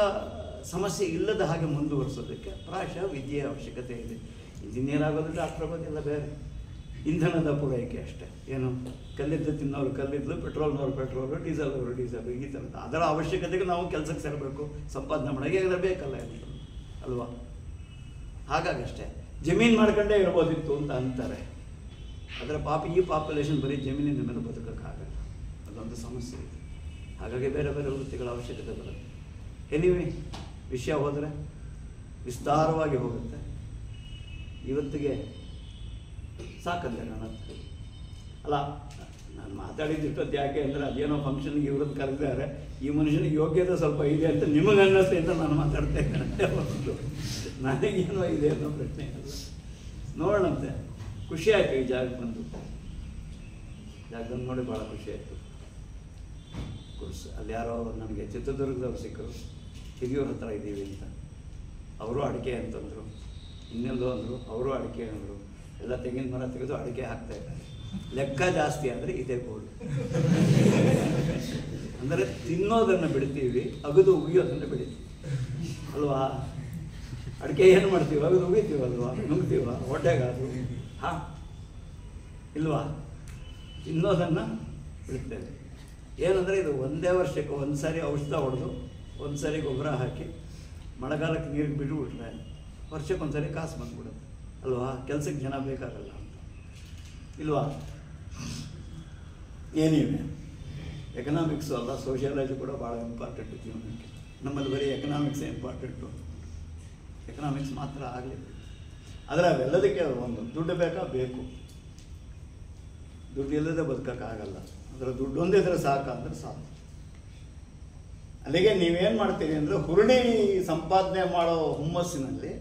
ಸಮಸ್ಯೆ ಇಲ್ಲದ ಹಾಗೆ ಮುಂದುವರಿಸೋದಕ್ಕೆ ಪ್ರಾಯಶಃ ವಿದ್ಯೆಯ ಅವಶ್ಯಕತೆ ಇದೆ. ಇಂಜಿನಿಯರ್ ಆಗೋದು, ಡಾಕ್ಟರ್ ಆಗೋದಿಲ್ಲ, ಬೇರೆ ಇಂಧನದ ಪೂರೈಕೆ ಅಷ್ಟೇ. ಏನು, ಕಲ್ಲಿದ್ದು ತಿನ್ನೋರು ಕಲ್ಲಿದ್ದು, ಪೆಟ್ರೋಲ್ನವ್ರು ಪೆಟ್ರೋಲು, ಡೀಸೆಲ್ನವರು ಡೀಸೆಲ್, ಈ ಥರದ್ದು. ಅದರ ಅವಶ್ಯಕತೆಗೆ ನಾವು ಕೆಲಸಕ್ಕೆ ಸೇರಬೇಕು, ಸಂಪಾದನೆ ಮಾಡೋಕ್ಕೆ ಅದರ ಬೇಕಲ್ಲ ಅಲ್ವಾ. ಹಾಗಾಗಷ್ಟೇ. ಜಮೀನು ಮಾಡ್ಕೊಂಡೇ ಇರ್ಬೋದಿತ್ತು ಅಂತ ಅಂತಾರೆ. ಆದರೆ ಈ ಪಾಪ್ಯುಲೇಷನ್ ಬರೀ ಜಮೀನಿನ ಮೇಲೆ ಬದುಕೋಕ್ಕಾಗಲ್ಲ. ಅದೊಂದು ಸಮಸ್ಯೆ ಇದೆ. ಹಾಗಾಗಿ ಬೇರೆ ಬೇರೆ ವೃತ್ತಿಗಳ ಅವಶ್ಯಕತೆ ಬರುತ್ತೆ. ಎನಿವೆ, ವಿಷಯ ಹೋದರೆ ವಿಸ್ತಾರವಾಗಿ ಹೋಗುತ್ತೆ. ಇವತ್ತಿಗೆ ಸಾಕಂದೆ ನಾನು ಅಲ್ಲ. ನಾನು ಮಾತಾಡಿದ್ದಿಷ್ಟೊತ್ತು ಯಾಕೆ ಅಂದರೆ ಅದೇನೋ ಫಂಕ್ಷನ್ಗೆ ಇವ್ರದ್ದು ಕರೆದಿದ್ದಾರೆ, ಈ ಮನುಷ್ಯನಿಗೆ ಯೋಗ್ಯತೆ ಸ್ವಲ್ಪ ಇದೆ ಅಂತ ನಿಮಗೆ ಅನ್ನಿಸ್ತೆ ಅಂತ ನಾನು ಮಾತಾಡ್ತಾ ಇದ್ದೇನೆ. ಒಂದು ನನಗೇನೋ ಇದೆ ಅನ್ನೋ ಪ್ರಶ್ನೆ ಅಲ್ಲ. ನೋಡೋಣಂತೆ. ಖುಷಿ ಆಯಿತು ಈ ಜಾಗಕ್ಕೆ ಬಂದು. ಜಾಗದಲ್ಲಿ ನೋಡಿ ಭಾಳ ಖುಷಿ ಆಯಿತು. ಅಲ್ಲಿ ಯಾರೋ ನನಗೆ ಚಿತ್ರದುರ್ಗದವ್ರು ಸಿಕ್ಕರು, ಹಿರಿಯೂರ ಹತ್ರ ಇದ್ದೀವಿ ಅಂತ. ಅವರು ಅಡಿಕೆ ಅಂತಂದರು, ಇನ್ನೆಲ್ಲೋ ಅಂದರು, ಅವರು ಅಡಿಕೆ ಅಂದರು. ಎಲ್ಲ ತೆಂಗಿನ ಮರ ತೆಗೆದು ಅಡಿಕೆ ಹಾಕ್ತಾಯಿದ್ದಾರೆ. ಲೆಕ್ಕ ಜಾಸ್ತಿ ಅಂದರೆ ಇದೇ ಗೋಳು. ಅಂದರೆ ತಿನ್ನೋದನ್ನು ಬಿಡ್ತೀವಿ, ಅಗದು ಉಗಿಯೋದನ್ನು ಬಿಡ್ತೀವಿ ಅಲ್ವಾ. ಅಡಿಕೆ ಏನು ಮಾಡ್ತೀವಿ? ಅಗದು ಉಗಿತೀವಲ್ವಾ, ನುಗ್ತೀವ ಹೊಟ್ಟೆಗಾದ್ರು. ಹಾಂ ಇಲ್ವಾ? ತಿನ್ನೋದನ್ನು ಬಿಡ್ತೇವೆ. ಏನಂದರೆ ಇದು ಒಂದೇ ವರ್ಷಕ್ಕೆ ಒಂದು ಸಾರಿ ಔಷಧ ಹೊಡೆದು, ಒಂದು ಸಾರಿ ಗೊಬ್ಬರ ಹಾಕಿ, ಮಳೆಗಾಲಕ್ಕೆ ನೀರಿಗೆ ಬಿಟ್ಟುಬಿಟ್ರೆ ವರ್ಷಕ್ಕೊಂದು ಸಾರಿ ಕಾಸು ಬಂದ್ಬಿಡುತ್ತೆ ಅಲ್ವಾ. ಕೆಲಸಕ್ಕೆ ಜನ ಬೇಕಾಗಲ್ಲ ಅಂತ ಇಲ್ವಾ. ಏನಿವೆ ಎಕನಾಮಿಕ್ಸು ಅಲ್ಲ, ಸೋಷಿಯಾಲಜಿ ಕೂಡ ಭಾಳ ಇಂಪಾರ್ಟೆಂಟ್ ಜೀವನಕ್ಕೆ. ನಮ್ಮಲ್ಲಿ ಬರೀ ಎಕನಾಮಿಕ್ಸೇ ಇಂಪಾರ್ಟೆಂಟು. ಎಕನಾಮಿಕ್ಸ್ ಮಾತ್ರ ಆಗಲಿ. ಆದರೆ ಅವೆಲ್ಲದಕ್ಕೆ ಒಂದು ದುಡ್ಡು ಬೇಕು. ದುಡ್ಡು ಇಲ್ಲದೆ ಬದುಕೋಕ್ಕಾಗಲ್ಲ ಅದರ ದುಡ್ಡು ಒಂದಿದ್ರೆ ಸಾಕು ಅಂದ್ರೆ ಸಾಕು. ಅಲ್ಲಿಗೆ ನೀವೇನು ಮಾಡ್ತೀರಿ ಅಂದರೆ ಹುರುಳಿ ಸಂಪಾದನೆ ಮಾಡೋ ಹುಮ್ಮಸ್ಸಿನಲ್ಲಿ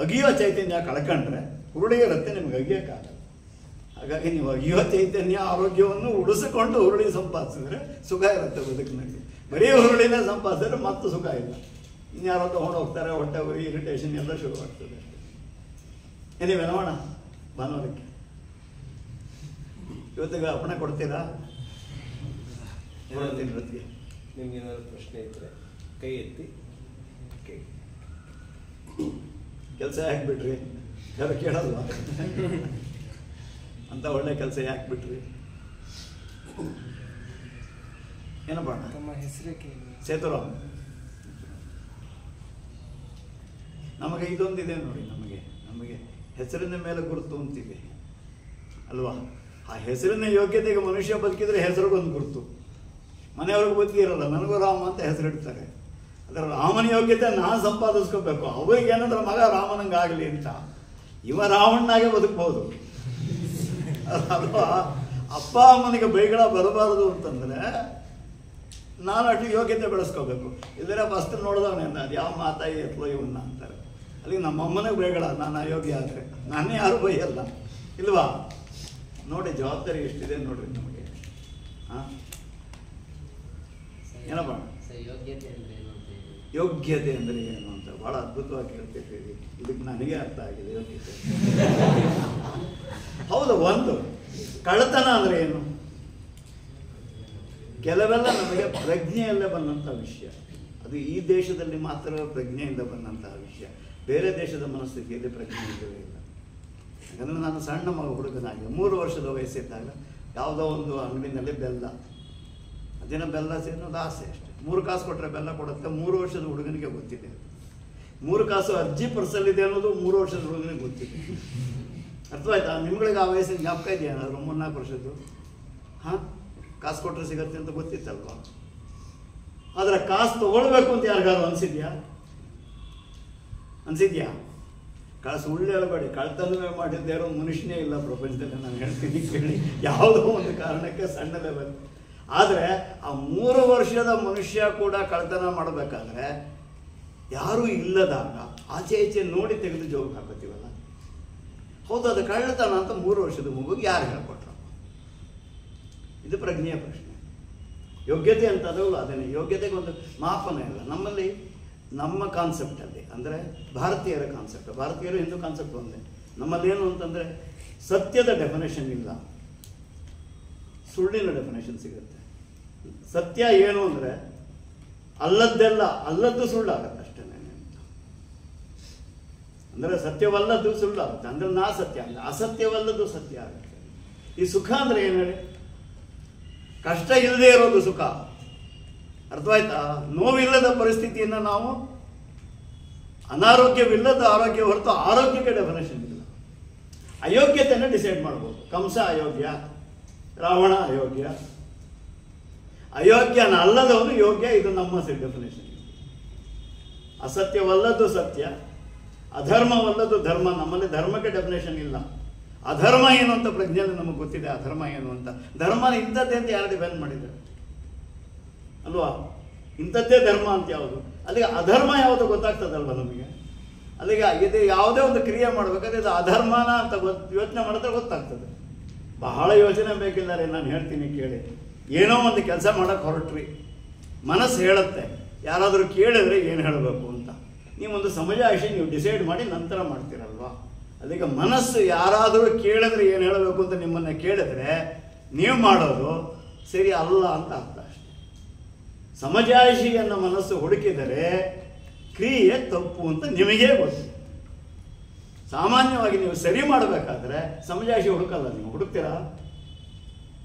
ಅಗಿಯೋ ಚೈತನ್ಯ ಕಳ್ಕೊಂಡ್ರೆ ಹುರುಳಿ ಇರುತ್ತೆ, ನಿಮ್ಗೆ ಅಗಿಯೋಕ್ಕಾಗಲ್ಲ. ಹಾಗಾಗಿ ನೀವು ಅಗಿಯೋ ಚೈತನ್ಯ ಆರೋಗ್ಯವನ್ನು ಉಳಿಸಿಕೊಂಡು ಹುರುಳಿ ಸಂಪಾದಿಸಿದ್ರೆ ಸುಖ ಇರುತ್ತೆ ಬದುಕಿನಲ್ಲಿ. ಬರೀ ಹುರುಳಿನೇ ಸಂಪಾದಿಸಿದ್ರೆ ಮತ್ತು ಸುಖ ಇಲ್ಲ. ಇನ್ಯಾರೋ ತೊಗೊಂಡು ಹೋಗ್ತಾರೆ, ಹೊಟ್ಟೆ ಉರಿ, ಇರಿಟೇಷನ್ ಎಲ್ಲ ಶುರುವಾಗ್ತದೆ. ಏನಿವೆ ನೋಡೋಣ ಭಾನುವಾರಕ್ಕೆ. ಇವತ್ತಿಗೆ ಅಪ್ಪಣೆ ಕೊಡ್ತೀರಾ? ಕೊಡ್ತೀನಿ. ಇವತ್ತಿಗೆ ನಿಮ್ಗೆ ಏನಾದ್ರು ಪ್ರಶ್ನೆ ಇದ್ದರೆ ಕೈ ಎತ್ತಿ. ಕೆಲಸ ಯಾಕೆ ಬಿಟ್ರಿ? ಯಾರು ಕೇಳಲ್ವಾ? ಅಂತ ಒಳ್ಳೆ ಕೆಲಸ ಯಾಕೆ ಬಿಟ್ರಿ? ಏನಪ್ಪ ತಮ್ಮ ಹೆಸರೇ ಸೇತುರಾಮ್. ನಮಗೆ ಇದೊಂದಿದೆ ನೋಡಿ, ನಮಗೆ ಹೆಸರಿನ ಮೇಲೆ ಗುರುತು ಅಂತಿದೆ ಅಲ್ವಾ? ಆ ಹೆಸರಿನ ಯೋಗ್ಯತೆಗೆ ಮನುಷ್ಯ ಬದುಕಿದ್ರೆ ಹೆಸರಿಗೊಂದು ಗುರುತು. ಮನೆಯವ್ರಿಗೆ ಬದುಕಿ ಇರಲ್ಲ, ನನಗೂ ರಾಮ ಅಂತ ಹೆಸರಿಡ್ತಾರೆ. ಅದರ ರಾಮನ ಯೋಗ್ಯತೆ ನಾನು ಸಂಪಾದಿಸ್ಕೋಬೇಕು. ಅವ್ರಿಗೆ ಏನಂದ್ರೆ ಮಗ ರಾಮನಂಗಾಗಲಿ ಅಂತ. ಇವ ರಾವಣನಾಗೆ ಬದುಕ್ಬೋದು ಅಲ್ವಾ? ಅಪ್ಪ ಅಮ್ಮನಿಗೆ ಬೈಗಳ ಬರಬಾರದು ಅಂತಂದರೆ ನಾನು ಅಷ್ಟು ಯೋಗ್ಯತೆ ಬೆಳೆಸ್ಕೋಬೇಕು. ಇಲ್ಲದ್ರೆ ಫಸ್ಟ್ ನೋಡಿದವನೇ ಅದು ಯಾವ ಮಾತಾಯಿ ಎತ್ಲೋ ಇವನ್ನ ಅಂತಾರೆ. ಅಲ್ಲಿಗೆ ನಮ್ಮ ಅಮ್ಮನಿಗೆ ಬೈಗಳ, ನಾನು ಅಯೋಗ್ಯ ಆದರೆ ನಾನೇ ಯಾರು ಬೈಯಲ್ಲ ಇಲ್ವಾ? ನೋಡಿ ಜವಾಬ್ದಾರಿ ಎಷ್ಟಿದೆ ನೋಡ್ರಿ ನಮಗೆ. ಹಾಂ ಏನಪ್ಪ ಯೋಗ್ಯತೆ ಅಂದರೆ ಏನು ಅಂತ ಭಾಳ ಅದ್ಭುತವಾಗಿ ಕೇಳ್ತಿರ್ತೀವಿ. ಇದಕ್ಕೆ ನನಗೆ ಅರ್ಥ ಆಗಿದೆ ಯೋಗ್ಯತೆ. ಹೌದು, ಒಂದು ಕಳ್ಳತನ ಅಂದರೆ ಏನು? ಕೆಲವೆಲ್ಲ ನಮಗೆ ಪ್ರಜ್ಞೆಯಲ್ಲೇ ಬಂದಂಥ ವಿಷಯ. ಅದು ಈ ದೇಶದಲ್ಲಿ ಮಾತ್ರ ಪ್ರಜ್ಞೆಯಿಂದ ಬಂದಂತಹ ವಿಷಯ. ಬೇರೆ ದೇಶದ ಮನಸ್ಥಿತಿಯಲ್ಲಿ ಪ್ರಜ್ಞೆ ಇಲ್ಲವೇ ಇಲ್ಲ. ಯಾಕಂದರೆ ನಾನು ಸಣ್ಣ ಹುಡುಗನಾಗಿ 3 ವರ್ಷದ ವಯಸ್ಸಿದ್ದಾಗ ಯಾವುದೋ ಒಂದು ಅಂಗಡಿನಲ್ಲಿ ಬೆಲ್ಲ, ಅದೇನ ಬೆಲ್ಲ ಸೇನೋದು ಆಸೆ ಅಷ್ಟೆ. 3 ಕಾಸು ಕೊಟ್ಟರೆ ಬೆಲ್ಲ ಕೊಡುತ್ತೆ. 3 ವರ್ಷದ ಹುಡುಗನಿಗೆ ಗೊತ್ತಿದೆ. 3 ಕಾಸು ಅರ್ಜಿ ಪರ್ಸಲ್ಲಿದೆ ಅನ್ನೋದು 3 ವರ್ಷದ ಹುಡುಗನಿಗೆ ಗೊತ್ತಿದೆ. ಅರ್ಥವಾಯ್ತಾ? ನಿಮ್ಗಳಿಗೆ ಆ ವಯಸ್ಸಿನ ಜ್ಞಾಪಕ ಇದೆಯಾ? ಏನಾದರೂ 3-4 ವರ್ಷದ್ದು? ಹಾಂ, ಕಾಸು ಕೊಟ್ಟರೆ ಸಿಗತ್ತೆ ಅಂತ ಗೊತ್ತಿತ್ತಲ್ವ? ಆದರೆ ಕಾಸು ತೊಗೊಳ್ಬೇಕು ಅಂತ ಯಾರಿಗಾದ್ರು ಅನಿಸಿದ್ಯಾ? ಸುಳ್ಳು ಹೇಳಬೇಡಿ. ಕಳ್ತನವೇ ಮಾಡಿದ್ದೇ ಇರೋ ಮನುಷ್ಯನೇ ಇಲ್ಲ ಪ್ರಪಂಚದಲ್ಲಿ. ನಾನು ಹೇಳ್ತೀನಿ ಕೇಳಿ, ಯಾವುದೋ ಒಂದು ಕಾರಣಕ್ಕೆ ಸಣ್ಣ ಲೆವೆಲ್. ಆದರೆ ಆ 3 ವರ್ಷದ ಮನುಷ್ಯ ಕೂಡ ಕಳ್ತನ ಮಾಡಬೇಕಾದ್ರೆ ಯಾರೂ ಇಲ್ಲದಾಗ ಆಚೆ ಈಚೆ ನೋಡಿ ತೆಗೆದು ಜೋಗ ಹಾಕೋತೀವಲ್ಲ. ಹೌದು, ಅದು ಕಳ್ಳತನ ಅಂತ 3 ವರ್ಷದ ಮಗುಗೆ ಯಾರು ಹೇಳ್ಕೊಟ್ರು? ಇದು ಪ್ರಜ್ಞೆಯ ಪ್ರಶ್ನೆ. ಯೋಗ್ಯತೆ ಅಂತ ಅದಲ್ಲ, ಅದೇನೆ ಯೋಗ್ಯತೆಗೆ ಒಂದು ಮಾಪನ ಇಲ್ಲ ನಮ್ಮಲ್ಲಿ. ನಮ್ಮ ಕಾನ್ಸೆಪ್ಟಲ್ಲಿ ಅಂದರೆ ಭಾರತೀಯರ ಕಾನ್ಸೆಪ್ಟ್, ಭಾರತೀಯರು ಹಿಂದೂ ಕಾನ್ಸೆಪ್ಟ್ ಒಂದೇ. ನಮ್ಮಲ್ಲಿ ಏನು ಅಂತಂದರೆ ಸತ್ಯದ ಡೆಫಿನೇಷನ್ ಇಲ್ಲ, ಸುಳ್ಳಿನ ಡೆಫಿನೇಷನ್ ಸಿಗುತ್ತೆ. ಸತ್ಯ ಏನು ಅಂದರೆ ಅಲ್ಲದ್ದೆಲ್ಲ ಅಲ್ಲದ್ದು ಸುಳ್ಳಾಗತ್ತೆ ಅಷ್ಟೇ. ಅಂದರೆ ಸತ್ಯವಲ್ಲದ್ದು ಸುಳ್ಳಾಗುತ್ತೆ. ಅಂದರೆ ನಾ ಸತ್ಯ ಅಲ್ಲ, ಅಸತ್ಯವಲ್ಲದ್ದು ಸತ್ಯ ಆಗುತ್ತೆ. ಈ ಸುಖ ಅಂದರೆ ಏನು ಹೇಳಿ? ಕಷ್ಟ ಇಲ್ಲದೆ ಇರೋದು ಸುಖ. ಅರ್ಥವಾಯ್ತಾ? ನೋವಿಲ್ಲದ ಪರಿಸ್ಥಿತಿಯನ್ನು ನಾವು ಅನಾರೋಗ್ಯವಿಲ್ಲದ ಆರೋಗ್ಯ ಹೊರತು ಆರೋಗ್ಯಕ್ಕೆ ಡೆಫಿನೇಷನ್ ಇಲ್ಲ. ಅಯೋಗ್ಯತೆಯನ್ನು ಡಿಸೈಡ್ ಮಾಡ್ಬೋದು. ಕಂಸ ಅಯೋಗ್ಯ, ರಾವಣ ಅಯೋಗ್ಯ, ಅಯೋಗ್ಯನ ಅಲ್ಲದವನು ಯೋಗ್ಯ. ಇದು ನಮ್ಮ ಡೆಫಿನೇಷನ್. ಅಸತ್ಯವಲ್ಲದ್ದು ಸತ್ಯ, ಅಧರ್ಮವಲ್ಲದ್ದು ಧರ್ಮ. ನಮ್ಮಲ್ಲಿ ಧರ್ಮಕ್ಕೆ ಡೆಫಿನೇಷನ್ ಇಲ್ಲ. ಅಧರ್ಮ ಏನು ಅಂತ ಪ್ರಜ್ಞೆಯಲ್ಲಿ ನಮಗೆ ಗೊತ್ತಿದೆ. ಅಧರ್ಮ ಏನು ಅಂತ, ಧರ್ಮ ಇಂಥದ್ದೇ ಅಂತ ಯಾರು ಡಿಫೈನ್ ಮಾಡಿದ್ದಾರೆ ಅಲ್ವಾ? ಇಂಥದ್ದೇ ಧರ್ಮ ಅಂತ ಯಾವುದು? ಅಲ್ಲಿಗೆ ಅಧರ್ಮ ಯಾವುದು ಗೊತ್ತಾಗ್ತದಲ್ವ ನಮಗೆ? ಅಲ್ಲಿಗೆ ಇದು ಯಾವುದೇ ಒಂದು ಕ್ರಿಯೆ ಮಾಡಬೇಕಾದ್ರೆ ಇದು ಅಧರ್ಮನ ಅಂತ ಯೋಚನೆ ಮಾಡಿದ್ರೆ ಗೊತ್ತಾಗ್ತದೆ. ಬಹಳ ಯೋಚನೆ ಬೇಕಿಲ್ಲ ರೀ, ನಾನು ಹೇಳ್ತೀನಿ ಕೇಳಿ. ಏನೋ ಒಂದು ಕೆಲಸ ಮಾಡೋಕ್ಕೆ ಹೊರಟ್ರಿ, ಮನಸ್ಸು ಹೇಳುತ್ತೆ. ಯಾರಾದರೂ ಕೇಳಿದ್ರೆ ಏನು ಹೇಳಬೇಕು ಅಂತ ನೀವೊಂದು ಸಮಜಾಯಿಷಿ ನೀವು ಡಿಸೈಡ್ ಮಾಡಿ ನಂತರ ಮಾಡ್ತೀರಲ್ವಾ? ಅಲ್ಲಿಗೆ ಮನಸ್ಸು ಯಾರಾದರೂ ಕೇಳಿದ್ರೆ ಏನು ಹೇಳಬೇಕು ಅಂತ ನಿಮ್ಮನ್ನು ಕೇಳಿದ್ರೆ ನೀವು ಮಾಡೋದು ಸರಿ ಅಲ್ಲ ಅಂತ ಅರ್ಥ ಅಷ್ಟೆ. ಸಮಜಾಯಿಷಿಯನ್ನು ಮನಸ್ಸು ಹುಡುಕಿದರೆ ಕ್ರಿಯೆ ತಪ್ಪು ಅಂತ ನಿಮಗೇ ಗೊತ್ತು. ಸಾಮಾನ್ಯವಾಗಿ ನೀವು ಸರಿ ಮಾಡಬೇಕಾದ್ರೆ ಸಮಜಾಯಿಷಿ ಹುಡುಕಲ್ಲ. ನೀವು ಹುಡುಕ್ತೀರಾ?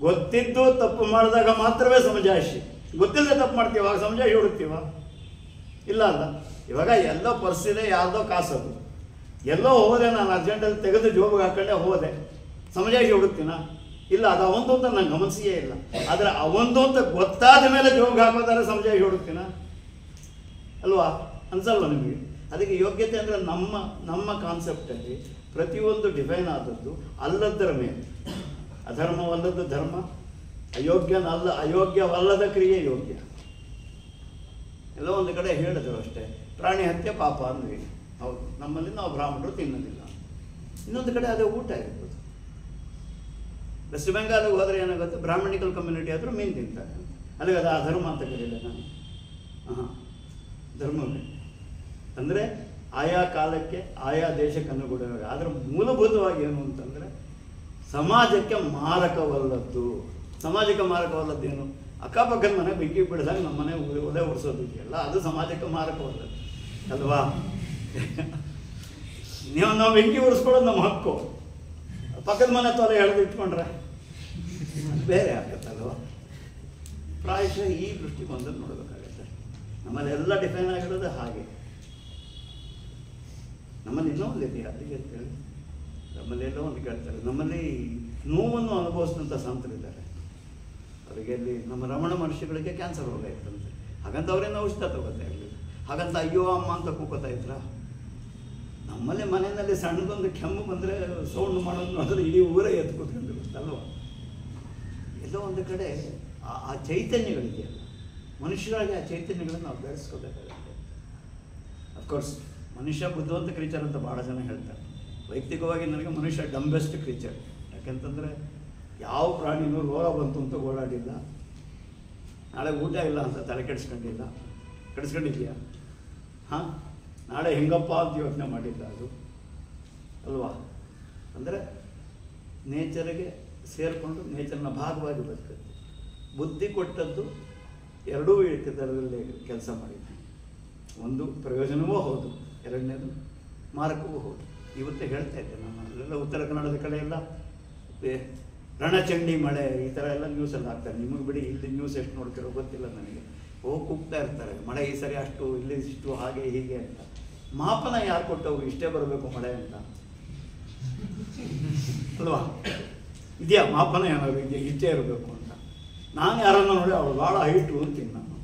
ಗೊತ್ತಿದ್ದು ತಪ್ಪು ಮಾಡಿದಾಗ ಮಾತ್ರವೇ ಸಮಜಾಯಿಷಿ. ಗೊತ್ತಿಲ್ಲದೆ ತಪ್ಪು ಮಾಡ್ತೀವ, ಆಗ ಸಮಜಾಯಿಷಿ ಹುಡುಕ್ತೀವ? ಇಲ್ಲ ಅಲ್ಲ. ಇವಾಗ ಎಲ್ಲೋ ಪರ್ಸಿದೆ, ಯಾರ್ದೋ ಕಾಸದು, ಎಲ್ಲೋ ಹೋದೆ, ನಾನು ಅರ್ಜೆಂಟಲ್ಲಿ ತೆಗೆದು ಜೋಬಿಗೆ ಹಾಕೊಂಡೆ ಹೋದೆ, ಸಮಜಾಯಿಷಿ ಹುಡುಕ್ತೀನ? ಇಲ್ಲ. ಅದು ಅವಂದು ಅಂತ ನಾನು ಗಮನಿಸಿಯೇ ಇಲ್ಲ. ಆದರೆ ಅವಂದು ಅಂತ ಗೊತ್ತಾದ ಮೇಲೆ ಜೋಬಿಗೆ ಹಾಕೋದಾದ್ರೆ ಸಮಜಾಯಿಷಿ ಹುಡುಕ್ತೀನ ಅಲ್ವಾ? ಅನ್ಸಲ್ವ ನಿಮಗೆ? ಅದಕ್ಕೆ ಯೋಗ್ಯತೆ ಅಂದರೆ ನಮ್ಮ ಕಾನ್ಸೆಪ್ಟಲ್ಲಿ ಪ್ರತಿಯೊಂದು ಡಿಫೈನ್ ಆದದ್ದು ಅಲ್ಲದರ ಮೇಲೆ. ಅಧರ್ಮವಲ್ಲದ್ದು ಧರ್ಮ, ಅಯೋಗ್ಯವಲ್ಲದ ಕ್ರಿಯೆ ಯೋಗ್ಯ. ಎಲ್ಲೋ ಒಂದು ಕಡೆ ಹೇಳಿದ್ರು ಅಷ್ಟೇ, ಪ್ರಾಣಿ ಹತ್ಯೆ ಪಾಪ ಅಂದ್ವಿ. ಹೌದು, ನಮ್ಮಲ್ಲಿ ನಾವು ಬ್ರಾಹ್ಮಣರು ತಿನ್ನೋದಿಲ್ಲ. ಇನ್ನೊಂದು ಕಡೆ ಅದೇ ಊಟ ಇರ್ಬೋದು. ವೆಸ್ಟ್ ಬೆಂಗಾಲಿಗೆ ಹೋದರೆ ಏನಾಗುತ್ತೆ, ಬ್ರಾಹ್ಮಣಿಕಲ್ ಕಮ್ಯುನಿಟಿ ಆದರೂ ಮೀನು ತಿಂತಾರೆ. ಅಲ್ಲಿಗೆ ಅದು ಅಧರ್ಮ ಅಂತ ಕರೀಲ್ಲ ನಾನು. ಧರ್ಮವೇ ಅಂದರೆ ಆಯಾ ಕಾಲಕ್ಕೆ ಆಯಾ ದೇಶಕ್ಕೆ ಅನುಗುಣವಾಗಿ. ಆದರೆ ಮೂಲಭೂತವಾಗಿ ಏನು ಅಂತಂದರೆ ಸಮಾಜಕ್ಕೆ ಮಾರಕವಲ್ಲದ್ದು. ಸಮಾಜಕ್ಕೆ ಮಾರಕವಲ್ಲದ್ದೇನು? ಅಕ್ಕಪಕ್ಕದ ಮನೆ ಬೆಂಕಿ ಬಿಡಿದಾಗ ನಮ್ಮ ಮನೆ ಒಲೆ ಉಡಿಸೋದು ಇದೆಯಲ್ಲ, ಅದು ಸಮಾಜಕ್ಕೆ ಮಾರಕವಲ್ಲದ್ದು ಅಲ್ವಾ? ನಾವು ಬೆಂಕಿ ಉಡಿಸ್ಕೊಳ್ಳೋದು ನಮ್ಮ ಹಕ್ಕು. ಪಕ್ಕದ ಮನೆ ತೊಲೆ ಎಳೆದು ಇಟ್ಕೊಂಡ್ರೆ ಬೇರೆ ಆಗುತ್ತಲ್ವ? ಪ್ರಾಯಶಃ ಈ ದೃಷ್ಟಿಕೋನದಲ್ಲಿ ನೋಡಬೇಕಾಗತ್ತೆ. ನಮ್ಮಲ್ಲಿ ಎಲ್ಲ ಡಿಫೈನ್ ಆಗಿರೋದು ಹಾಗೆ. ನಮ್ಮಲ್ಲಿ ಇನ್ನೂ ಒಂದು ಇದೆಯಾ ಅದಕ್ಕೆ ಅಂತೇಳಿ ನಮ್ಮಲ್ಲಿ ಎಲ್ಲೋ ಒಂದು ಕೇಳ್ತಾರೆ. ನಮ್ಮಲ್ಲಿ ನೋವನ್ನು ಅನುಭವಿಸಿದಂಥ ಸಂತರಿದ್ದಾರೆ. ಅವರಿಗೆ ಅಲ್ಲಿ ನಮ್ಮ ರಮಣ ಮಹರ್ಷಿಗಳಿಗೆ ಕ್ಯಾನ್ಸರ್ ರೋಗ ಇತ್ತಂತೆ. ಹಾಗಂತ ಅವರೇನು ಔಷಧ ತಗೋತಾ ಇರಲಿಲ್ಲ. ಹಾಗಂತ ಅಯ್ಯೋ ಅಮ್ಮ ಅಂತ ಕೂಕೋತಾ ಇದ್ರ. ನಮ್ಮಲ್ಲಿ ಮನೆಯಲ್ಲಿ ಸಣ್ಣದೊಂದು ಕೆಮ್ಮು ಬಂದರೆ ಸೌಂಡ್ ಮಾಡೋದು ನೋಡಿದ್ರೆ ಇಡೀ ಊರೇ ಎದ್ದು ಕೂತ್ಕೊಂಡಿರುತ್ತಲ್ವ? ಎಲ್ಲೋ ಒಂದು ಕಡೆ ಆ ಚೈತನ್ಯಗಳಿದೆಯಲ್ಲ, ಮನುಷ್ಯರಾಗಿ ಆ ಚೈತನ್ಯಗಳನ್ನು ನಾವು ಬೆಳೆಸ್ಕೋಬೇಕಾಗುತ್ತೆ. ಅಫ್ಕೋರ್ಸ್ ಮನುಷ್ಯ ಬುದ್ಧಿವಂತ ಕ್ರೀಚರ್ ಅಂತ ಭಾಳ ಜನ ಹೇಳ್ತಾರೆ. ವೈಯಕ್ತಿಕವಾಗಿ ನನಗೆ ಮನುಷ್ಯ ಡಂಬೆಸ್ಟ್ ಕ್ರೀಚರ್. ಯಾಕೆಂತಂದರೆ ಯಾವ ಪ್ರಾಣಿನೂ ರೋಗ ಬಂತು ಅಂತ ಓಡಾಡಿಲ್ಲ, ನಾಳೆ ಊಟ ಇಲ್ಲ ಅಂತ ತಲೆ ಕೆಡಿಸ್ಕೊಂಡಿದ್ಯಾ? ಹಾಂ, ನಾಳೆ ಹೆಂಗಪ್ಪ ಅಂತ ಯೋಚನೆ ಮಾಡಿಲ್ಲ ಅದು ಅಲ್ವಾ? ಅಂದರೆ ನೇಚರಿಗೆ ಸೇರಿಕೊಂಡು ನೇಚರ್ನ ಭಾಗವಾಗಿ ಬದುಕುತ್ತೆ. ಬುದ್ಧಿ ಕೊಟ್ಟದ್ದು ಎರಡೂ ಇದರಲ್ಲಿ ಕೆಲಸ ಮಾಡಿದ್ದೆ. ಒಂದು ಪ್ರಯೋಜನವೂ ಹೌದು, ಎರಡನೇದು ಮಾರಕವೂ ಹೌದು. ಇವತ್ತೇ ಹೇಳ್ತಾ ಇದ್ದೆ ನಾನು, ಅಲ್ಲೆಲ್ಲ ಉತ್ತರ ಕನ್ನಡದ ಕಡೆ ಎಲ್ಲ ರಣಚಂಡಿ ಮಳೆ ಈ ಥರ ಎಲ್ಲ ನ್ಯೂಸಲ್ಲಿ ಹಾಕ್ತಾರೆ. ನಿಮಗೆ ಬಿಡಿ, ಇಲ್ಲಿ ನ್ಯೂಸ್ ಎಷ್ಟು ನೋಡ್ತಿರೋ ಗೊತ್ತಿಲ್ಲ ನನಗೆ. ಕೂಗ್ತಾ ಇರ್ತಾರೆ ಮಳೆ ಈ ಸರಿ ಅಷ್ಟು, ಇಲ್ಲಿ ಇಷ್ಟು, ಹಾಗೆ ಹೀಗೆ ಅಂತ. ಮಾಪನ ಯಾರು ಕೊಟ್ಟವ್ರು ಇಷ್ಟೇ ಬರಬೇಕು ಮಳೆ ಅಂತ ಅಲ್ವಾ? ಇದೆಯಾ ಮಾಪನ ಏನಾದ್ರು ಇದೆಯಾ ಇಷ್ಟೇ ಇರಬೇಕು ಅಂತ? ನಾನು ಯಾರನ್ನ ನೋಡಿ ಅವಳು ಭಾಳ ಹೈಟು ಅಂತೀನಿ ನಾನು.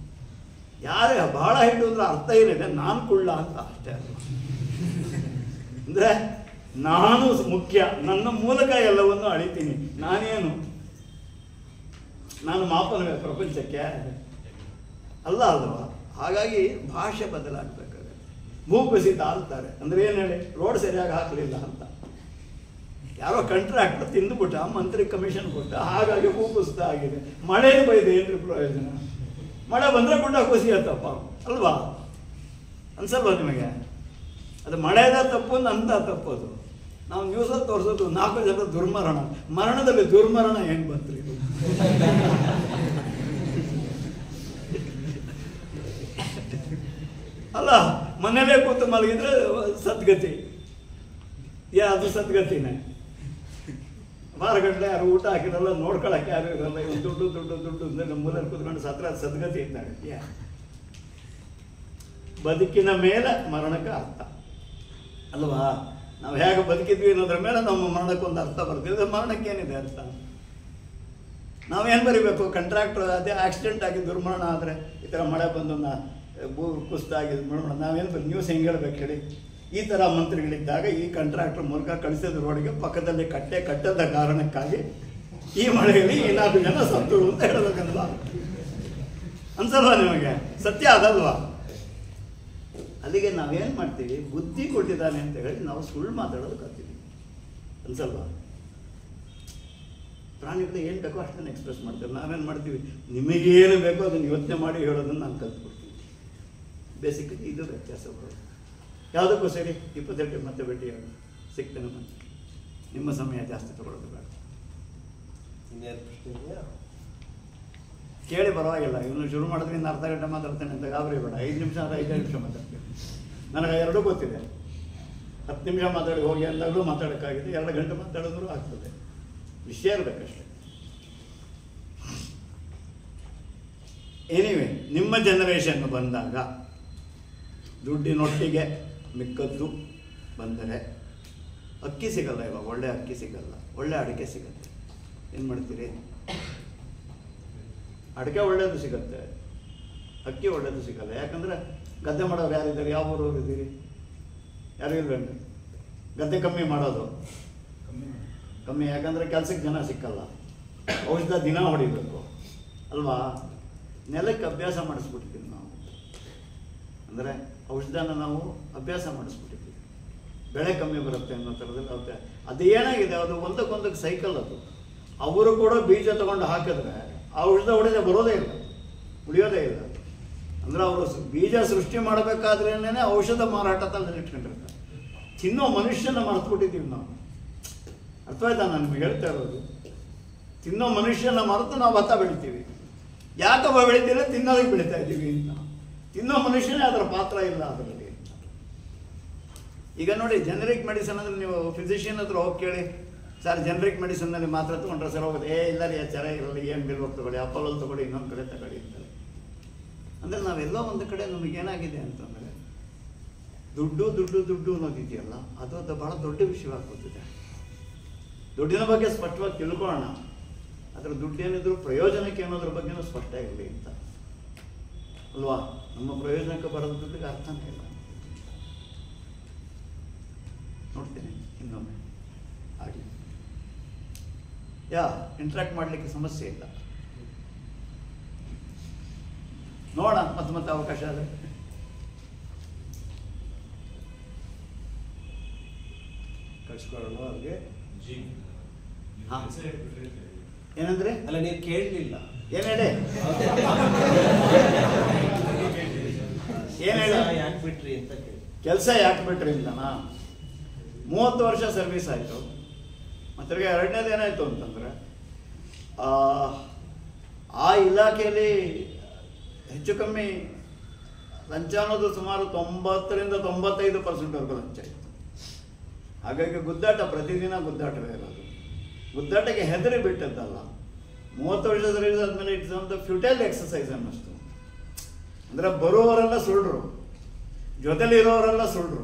ಯಾರೇ ಭಾಳ ಹೈಟು ಅಂದ್ರೆ ಅರ್ಥ ಏನಿದೆ, ನಾನು ಕುಳ್ಳ ಅಂತ ಅಷ್ಟೇ ಅಲ್ವಾ? ಅಂದರೆ ನಾನು ಮುಖ್ಯ, ನನ್ನ ಮೂಲಕ ಎಲ್ಲವನ್ನು ಅಳಿತೀನಿ. ನಾನು ಮಾಪನವೇ ಪ್ರಪಂಚಕ್ಕೆ ಅಲ್ಲ ಅಲ್ವಾ? ಹಾಗಾಗಿ ಭಾಷೆ ಬದಲಾಗಬೇಕಾಗುತ್ತೆ. ಭೂಕುಸಿತ ಅಂತಾರೆ ಅಂದರೆ ಏನು ಹೇಳಿ, ರೋಡ್ ಸರಿಯಾಗಿ ಹಾಕಲಿಲ್ಲ ಅಂತ. ಯಾರೋ ಕಾಂಟ್ರಾಕ್ಟರ್ ತಿಂದುಬಿಟ್ಟ, ಮಂತ್ರಿ ಕಮಿಷನ್ ಕೊಟ್ಟ, ಹಾಗಾಗಿ ಭೂಕುಸಿತ ಆಗಿದೆ. ಮಳೆ ಬೈದೆ ಏನ್ರಿ ಪ್ರಯೋಜನ? ಮಳೆ ಬಂದರೆ ಗುಡ್ಡ ಕುಸಿಯತ್ತಪ್ಪ ಅಲ್ವಾ? ಅನ್ಸಲ್ವಾ ನಿಮಗೆ? ಅದು ಮಳೆದ ತಪ್ಪು, ನಂದ ತಪ್ಪದು. ನಾವು ನ್ಯೂಸಲ್ಲಿ ತೋರಿಸೋದು 4 ಜನ ದುರ್ಮರಣ. ಮರಣದಲ್ಲಿ ದುರ್ಮರಣ ಹೆಂಗೆ ಬಂತ್ರಿ? ಅಲ್ಲ, ಮನೇಲೇ ಕೂತು ಮಲಗಿದ್ರೆ ಸದ್ಗತಿ. ಅದು ಸದ್ಗತಿನೇ. ವಾರಗಟ್ಟಲೆ ಯಾರು ಊಟ ಹಾಕಿರಲ್ಲ, ನೋಡ್ಕೊಳಕ್ಕೆ ಯಾರು ಇರಲ್ಲ. ದುಡ್ಡು ಅಂದರೆ ಮೂಲಲ್ಲಿ ಕೂತ್ಕೊಂಡು ಸತ್ರ ಸದ್ಗತಿ ಇದ್ದಾಗ. ಬದುಕಿನ ಮೇಲೆ ಮರಣಕ್ಕೆ ಅರ್ಥ ಅಲ್ವಾ? ನಾವು ಹೇಗೆ ಬದುಕಿದ್ವಿ ಅನ್ನೋದ್ರ ಮೇಲೆ ನಮ್ಮ ಮರಣಕ್ಕೊಂದು ಅರ್ಥ ಬರ್ತಿದೆ. ಮರಣಕ್ಕೇನಿದೆ ಅರ್ಥ? ನಾವೇನು ಬರೀಬೇಕು? ಕಾಂಟ್ರಾಕ್ಟರ್ ಅದೇ ಆಕ್ಸಿಡೆಂಟ್ ಆಗಿ ದುರ್ಮರಣ ಆದರೆ, ಈ ಥರ ಮಳೆ ಬಂದು ಕುಸಿತ ಆಗಿದ್ದು ಮರಣ, ನಾವೇನು ನ್ಯೂಸ್ ಹೆಂಗೆ ಹೇಳ್ಬೇಕು ಹೇಳಿ? ಈ ಥರ ಮಂತ್ರಿಗಳಿದ್ದಾಗ ಈ ಕಾಂಟ್ರಾಕ್ಟರ್ ಮೂಲಕ ಕಳಿಸಿದ ರೋಡಿಗೆ ಪಕ್ಕದಲ್ಲಿ ಕಟ್ಟದ ಕಾರಣಕ್ಕಾಗಿ ಈ ಮಳೆಯಲ್ಲಿ 4 ಜನ ಸತ್ತರು ಅಂತ ಹೇಳಬೇಕಲ್ವಾ? ಅನ್ಸಲ್ವಾ ನಿಮಗೆ? ಸತ್ಯ ಅದಲ್ವಾ? ಅಲ್ಲಿಗೆ ನಾವೇನು ಮಾಡ್ತೀವಿ, ಬುದ್ಧಿ ಕೊಟ್ಟಿದ್ದಾನೆ ಅಂತ ಹೇಳಿ ನಾವು ಸುಳ್ಳು ಮಾತಾಡೋದು ಕಲ್ತೀವಿ. ಅನ್ಸಲ್ವಾ? ಪ್ರಾಣಿಗಳು ಏನು ಬೇಕೋ ಅಷ್ಟನ್ನು ಎಕ್ಸ್ಪ್ರೆಸ್ ಮಾಡ್ತೀವಿ. ನಾವೇನು ಮಾಡ್ತೀವಿ, ನಿಮಗೇನು ಬೇಕೋ ಅದನ್ನು ಯೋಚನೆ ಮಾಡಿ ಹೇಳೋದನ್ನು ನಾನು ಕಲ್ತ್ಕೊಡ್ತೀನಿ. ಬೇಸಿಕಲಿ ಇದು ವ್ಯತ್ಯಾಸ ಬರೋದು. ಯಾವುದಕ್ಕೂ ಸರಿ 28 ಮತ್ತೆ ಭೇಟಿಯಾಗೋದು, ಸಿಗ್ತೇನೆ. ಮತ್ತೆ ನಿಮ್ಮ ಸಮಯ ಜಾಸ್ತಿ ತಗೊಳ್ಳೋದು ಬೇಡ. ಇನ್ನೇನು ಪ್ರಶ್ನೆ ಇದೆಯಾ? ಕೇಳಿ ಪರವಾಗಿಲ್ಲ. ಇವನು ಶುರು ಮಾಡಿದ್ರೆ ಇನ್ನು ಅರ್ಧ ಗಂಟೆ ಮಾತಾಡ್ತೇನೆ ಅಂತ ಗಾಬರಿ ಬೇಡ. 5 ನಿಮಿಷ ಅಂದರೆ 5 ನಿಮಿಷ ಮಾತಾಡ್ತೀನಿ. ನನಗೆ ಎರಡೂ ಗೊತ್ತಿದೆ. 10 ನಿಮಿಷ ಮಾತಾಡಿ ಹೋಗಿ ಅಂದಾಗಲೂ ಮಾತಾಡೋಕ್ಕಾಗಿದೆ, 2 ಗಂಟೆ ಮಾತಾಡಿದ್ರೂ ಆಗ್ತದೆ. ವಿಷಯ ಇರಬೇಕಷ್ಟೆ. ಎನಿವೆ, ನಿಮ್ಮ ಜನರೇಷನ್ ಬಂದಾಗ ದುಡ್ಡಿನೊಟ್ಟಿಗೆ ಮಿಕ್ಕದ್ದು ಬಂದರೆ ಅಕ್ಕಿ ಸಿಗಲ್ಲ. ಇವಾಗ ಒಳ್ಳೆ ಅಕ್ಕಿ ಸಿಗಲ್ಲ, ಒಳ್ಳೆ ಅಡಿಕೆ ಸಿಗುತ್ತೆ. ಏನು ಮಾಡ್ತೀರಿ? ಅಡಿಕೆ ಒಳ್ಳೇದು ಸಿಗುತ್ತೆ, ಅಕ್ಕಿ ಒಳ್ಳೇದು ಸಿಗಲ್ಲ. ಯಾಕಂದರೆ ಗದ್ದೆ ಮಾಡೋರು ಯಾರಿದ್ದಾರೆ? ಯಾವ ಊರವ್ರು ಇದ್ದೀರಿ? ಯಾರು ಇಲ್ವೇನು? ಗದ್ದೆ ಕಮ್ಮಿ ಮಾಡೋದು ಕಮ್ಮಿ. ಯಾಕಂದರೆ ಕೆಲಸಕ್ಕೆ ಜನ ಸಿಕ್ಕಲ್ಲ. ಔಷಧ ದಿನ ಹೊಡಿಬೇಕು ಅಲ್ವಾ? ನೆಲಕ್ಕೆ ಅಭ್ಯಾಸ ಮಾಡಿಸ್ಬಿಟ್ಟಿದ್ದೀವಿ ನಾವು. ಅಂದರೆ ಔಷಧನ ನಾವು ಅಭ್ಯಾಸ ಮಾಡಿಸ್ಬಿಟ್ಟಿದ್ದೀವಿ. ಬೆಳೆ ಕಮ್ಮಿ ಬರುತ್ತೆ ಅನ್ನೋ ಥರದಲ್ಲಿ ಅಭ್ಯಾಸ. ಅದು ಏನಾಗಿದೆ, ಅದು ಒಂದಕ್ಕೊಂದಕ್ಕೆ ಸೈಕಲ್ ಅದು. ಅವರು ಕೂಡ ಬೀಜ ತಗೊಂಡು ಹಾಕಿದ್ರೆ ಆ ಔಷಧ ಹೊಡೆದೇ ಬರೋದೇ ಇಲ್ಲ, ಉಳಿಯೋದೇ ಇಲ್ಲ. ಅಂದರೆ ಅವರು ಬೀಜ ಸೃಷ್ಟಿ ಮಾಡಬೇಕಾದ್ರೇನೆ ಔಷಧ ಮಾರಾಟದಲ್ಲಿ ಇಟ್ಕೊಂಡಿರ್ತಾರೆ. ತಿನ್ನೋ ಮನುಷ್ಯನ ಮರೆತುಬಿಟ್ಟಿದ್ದೀವಿ ನಾವು. ಅರ್ಥ ಆಯ್ತಾ ನಾನು ನಿಮಗೆ ಹೇಳ್ತಾ ಇರೋದು? ತಿನ್ನೋ ಮನುಷ್ಯನ ಮರೆತು ನಾವು ಭತ್ತ ಬೆಳಿತೀವಿ. ಯಾಕಪ್ಪ ಬೆಳಿತೀವಿ? ತಿನ್ನೋದಕ್ಕೆ ಬೆಳೀತಾ ಇದ್ದೀವಿ ಅಂತ. ತಿನ್ನೋ ಮನುಷ್ಯನೇ ಅದರ ಪಾತ್ರ ಇಲ್ಲ ಅದರಲ್ಲಿ. ಈಗ ನೋಡಿ, ಜನರಿಕ್ ಮೆಡಿಸನ್ ಅಂದರೆ ನೀವು ಫಿಸಿಷಿಯನ್ ಹತ್ರ ಹೋಗಿ ಕೇಳಿ, ಸರ್ ಜನರಿಕ್ ಮೆಡಿಸನ್ನಲ್ಲಿ ಮಾತ್ರ ತೊಗೊಂಡ್ರೆ ಸರ್ ಹೋಗೋದು, ಇಲ್ಲ ರೀ ಚೆನ್ನಾಗಿರಲ್ಲ, ಏನು ಬಿಲ್ ಹೋಗಿ ತಗೊಳ್ಳಿ, ಅಪೋಲಲ್ಲಿ ತಗೊಳ್ಳಿ, ಇನ್ನೊಂದು ಕಡೆ ತಗೊಳ್ಳಿ ಅಂತಾರೆ. ಅಂದರೆ ನಾವೆಲ್ಲೋ ಒಂದು ಕಡೆ ನಮಗೇನಾಗಿದೆ ಅಂತಂದರೆ ದುಡ್ಡು ದುಡ್ಡು ದುಡ್ಡು ಅನ್ನೋದಿದೆಯಲ್ಲ, ಅದು ಬಹಳ ದೊಡ್ಡ ವಿಷಯವಾಗ್ಬೋದಿದೆ. ದುಡ್ಡಿನ ಬಗ್ಗೆ ಸ್ಪಷ್ಟವಾಗಿ ತಿಳ್ಕೊಳ್ಳೋಣ. ಅದರ ದುಡ್ಡೇನಿದ್ರು ಪ್ರಯೋಜನಕ್ಕೆ ಅನ್ನೋದ್ರ ಬಗ್ಗೆನೂ ಸ್ಪಷ್ಟ ಇರಲಿ ಅಂತ ಅಲ್ವಾ? ನಮ್ಮ ಪ್ರಯೋಜನಕ್ಕೆ ಬರೋದು ದುಡ್ಡಿಗೆ ಅರ್ಥನೇ ಇಲ್ಲ. ನೋಡ್ತೀನಿ ಇನ್ನೊಮ್ಮೆ ಆಗಲಿ. ಇಂಟ್ರಾಕ್ಟ್ ಮಾಡಲಿಕ್ಕೆ ಸಮಸ್ಯೆ ಇಲ್ಲ. ನೋಡೋಣ ಮತ್ತೆ ಅವಕಾಶ ಆದರೆ. ಕಳ್ಸ್ಕೊಳ್ಳೋಣ ಅವ್ರಿಗೆ. ಏನಂದ್ರೆ? ಅಲ್ಲ, ನೀವು ಕೇಳಲಿಲ್ಲ. ಏನು ಹೇಳಿ? ಏನು ಹೇಳಿ? ಯಾಕೆ ಬಿಟ್ರಿ ಅಂತ ಕೇಳಿ. ಕೆಲಸ ಯಾಕೆ ಬಿಟ್ರಿ ಅಂತನಾ? 30 ವರ್ಷ ಸರ್ವಿಸ್ ಆಯಿತು. ಮತ್ತೆ ಎರಡನೇದು ಏನಾಯಿತು ಅಂತಂದರೆ, ಆ ಇಲಾಖೆಯಲ್ಲಿ ಹೆಚ್ಚು ಕಮ್ಮಿ ಲಂಚ ಅನ್ನೋದು ಸುಮಾರು 90ರಿಂದ 95% ಲಂಚ ಇತ್ತು. ಹಾಗಾಗಿ ಗುದ್ದಾಟ, ಪ್ರತಿದಿನ ಗುದ್ದಾಟವೇ ಇರೋದು. ಗುದ್ದಾಟಕ್ಕೆ ಹೆದರಿ ಬಿಟ್ಟದ್ದಲ್ಲ. 30 ವರ್ಷ ಸರ್ವಿಸ್ ಆದಮೇಲೆ ಇಟ್ಸ್ ಒಂದು ಫ್ಯೂಟೈಲ್ ಎಕ್ಸಸೈಸ್ ಅನ್ನಿಸ್ತು. ಅಂದರೆ ಬರುವವರೆಲ್ಲ ಸುಳ್ಳು, ಜೊತೆಲಿ ಇರೋರೆಲ್ಲ ಸುಳ್ಳು.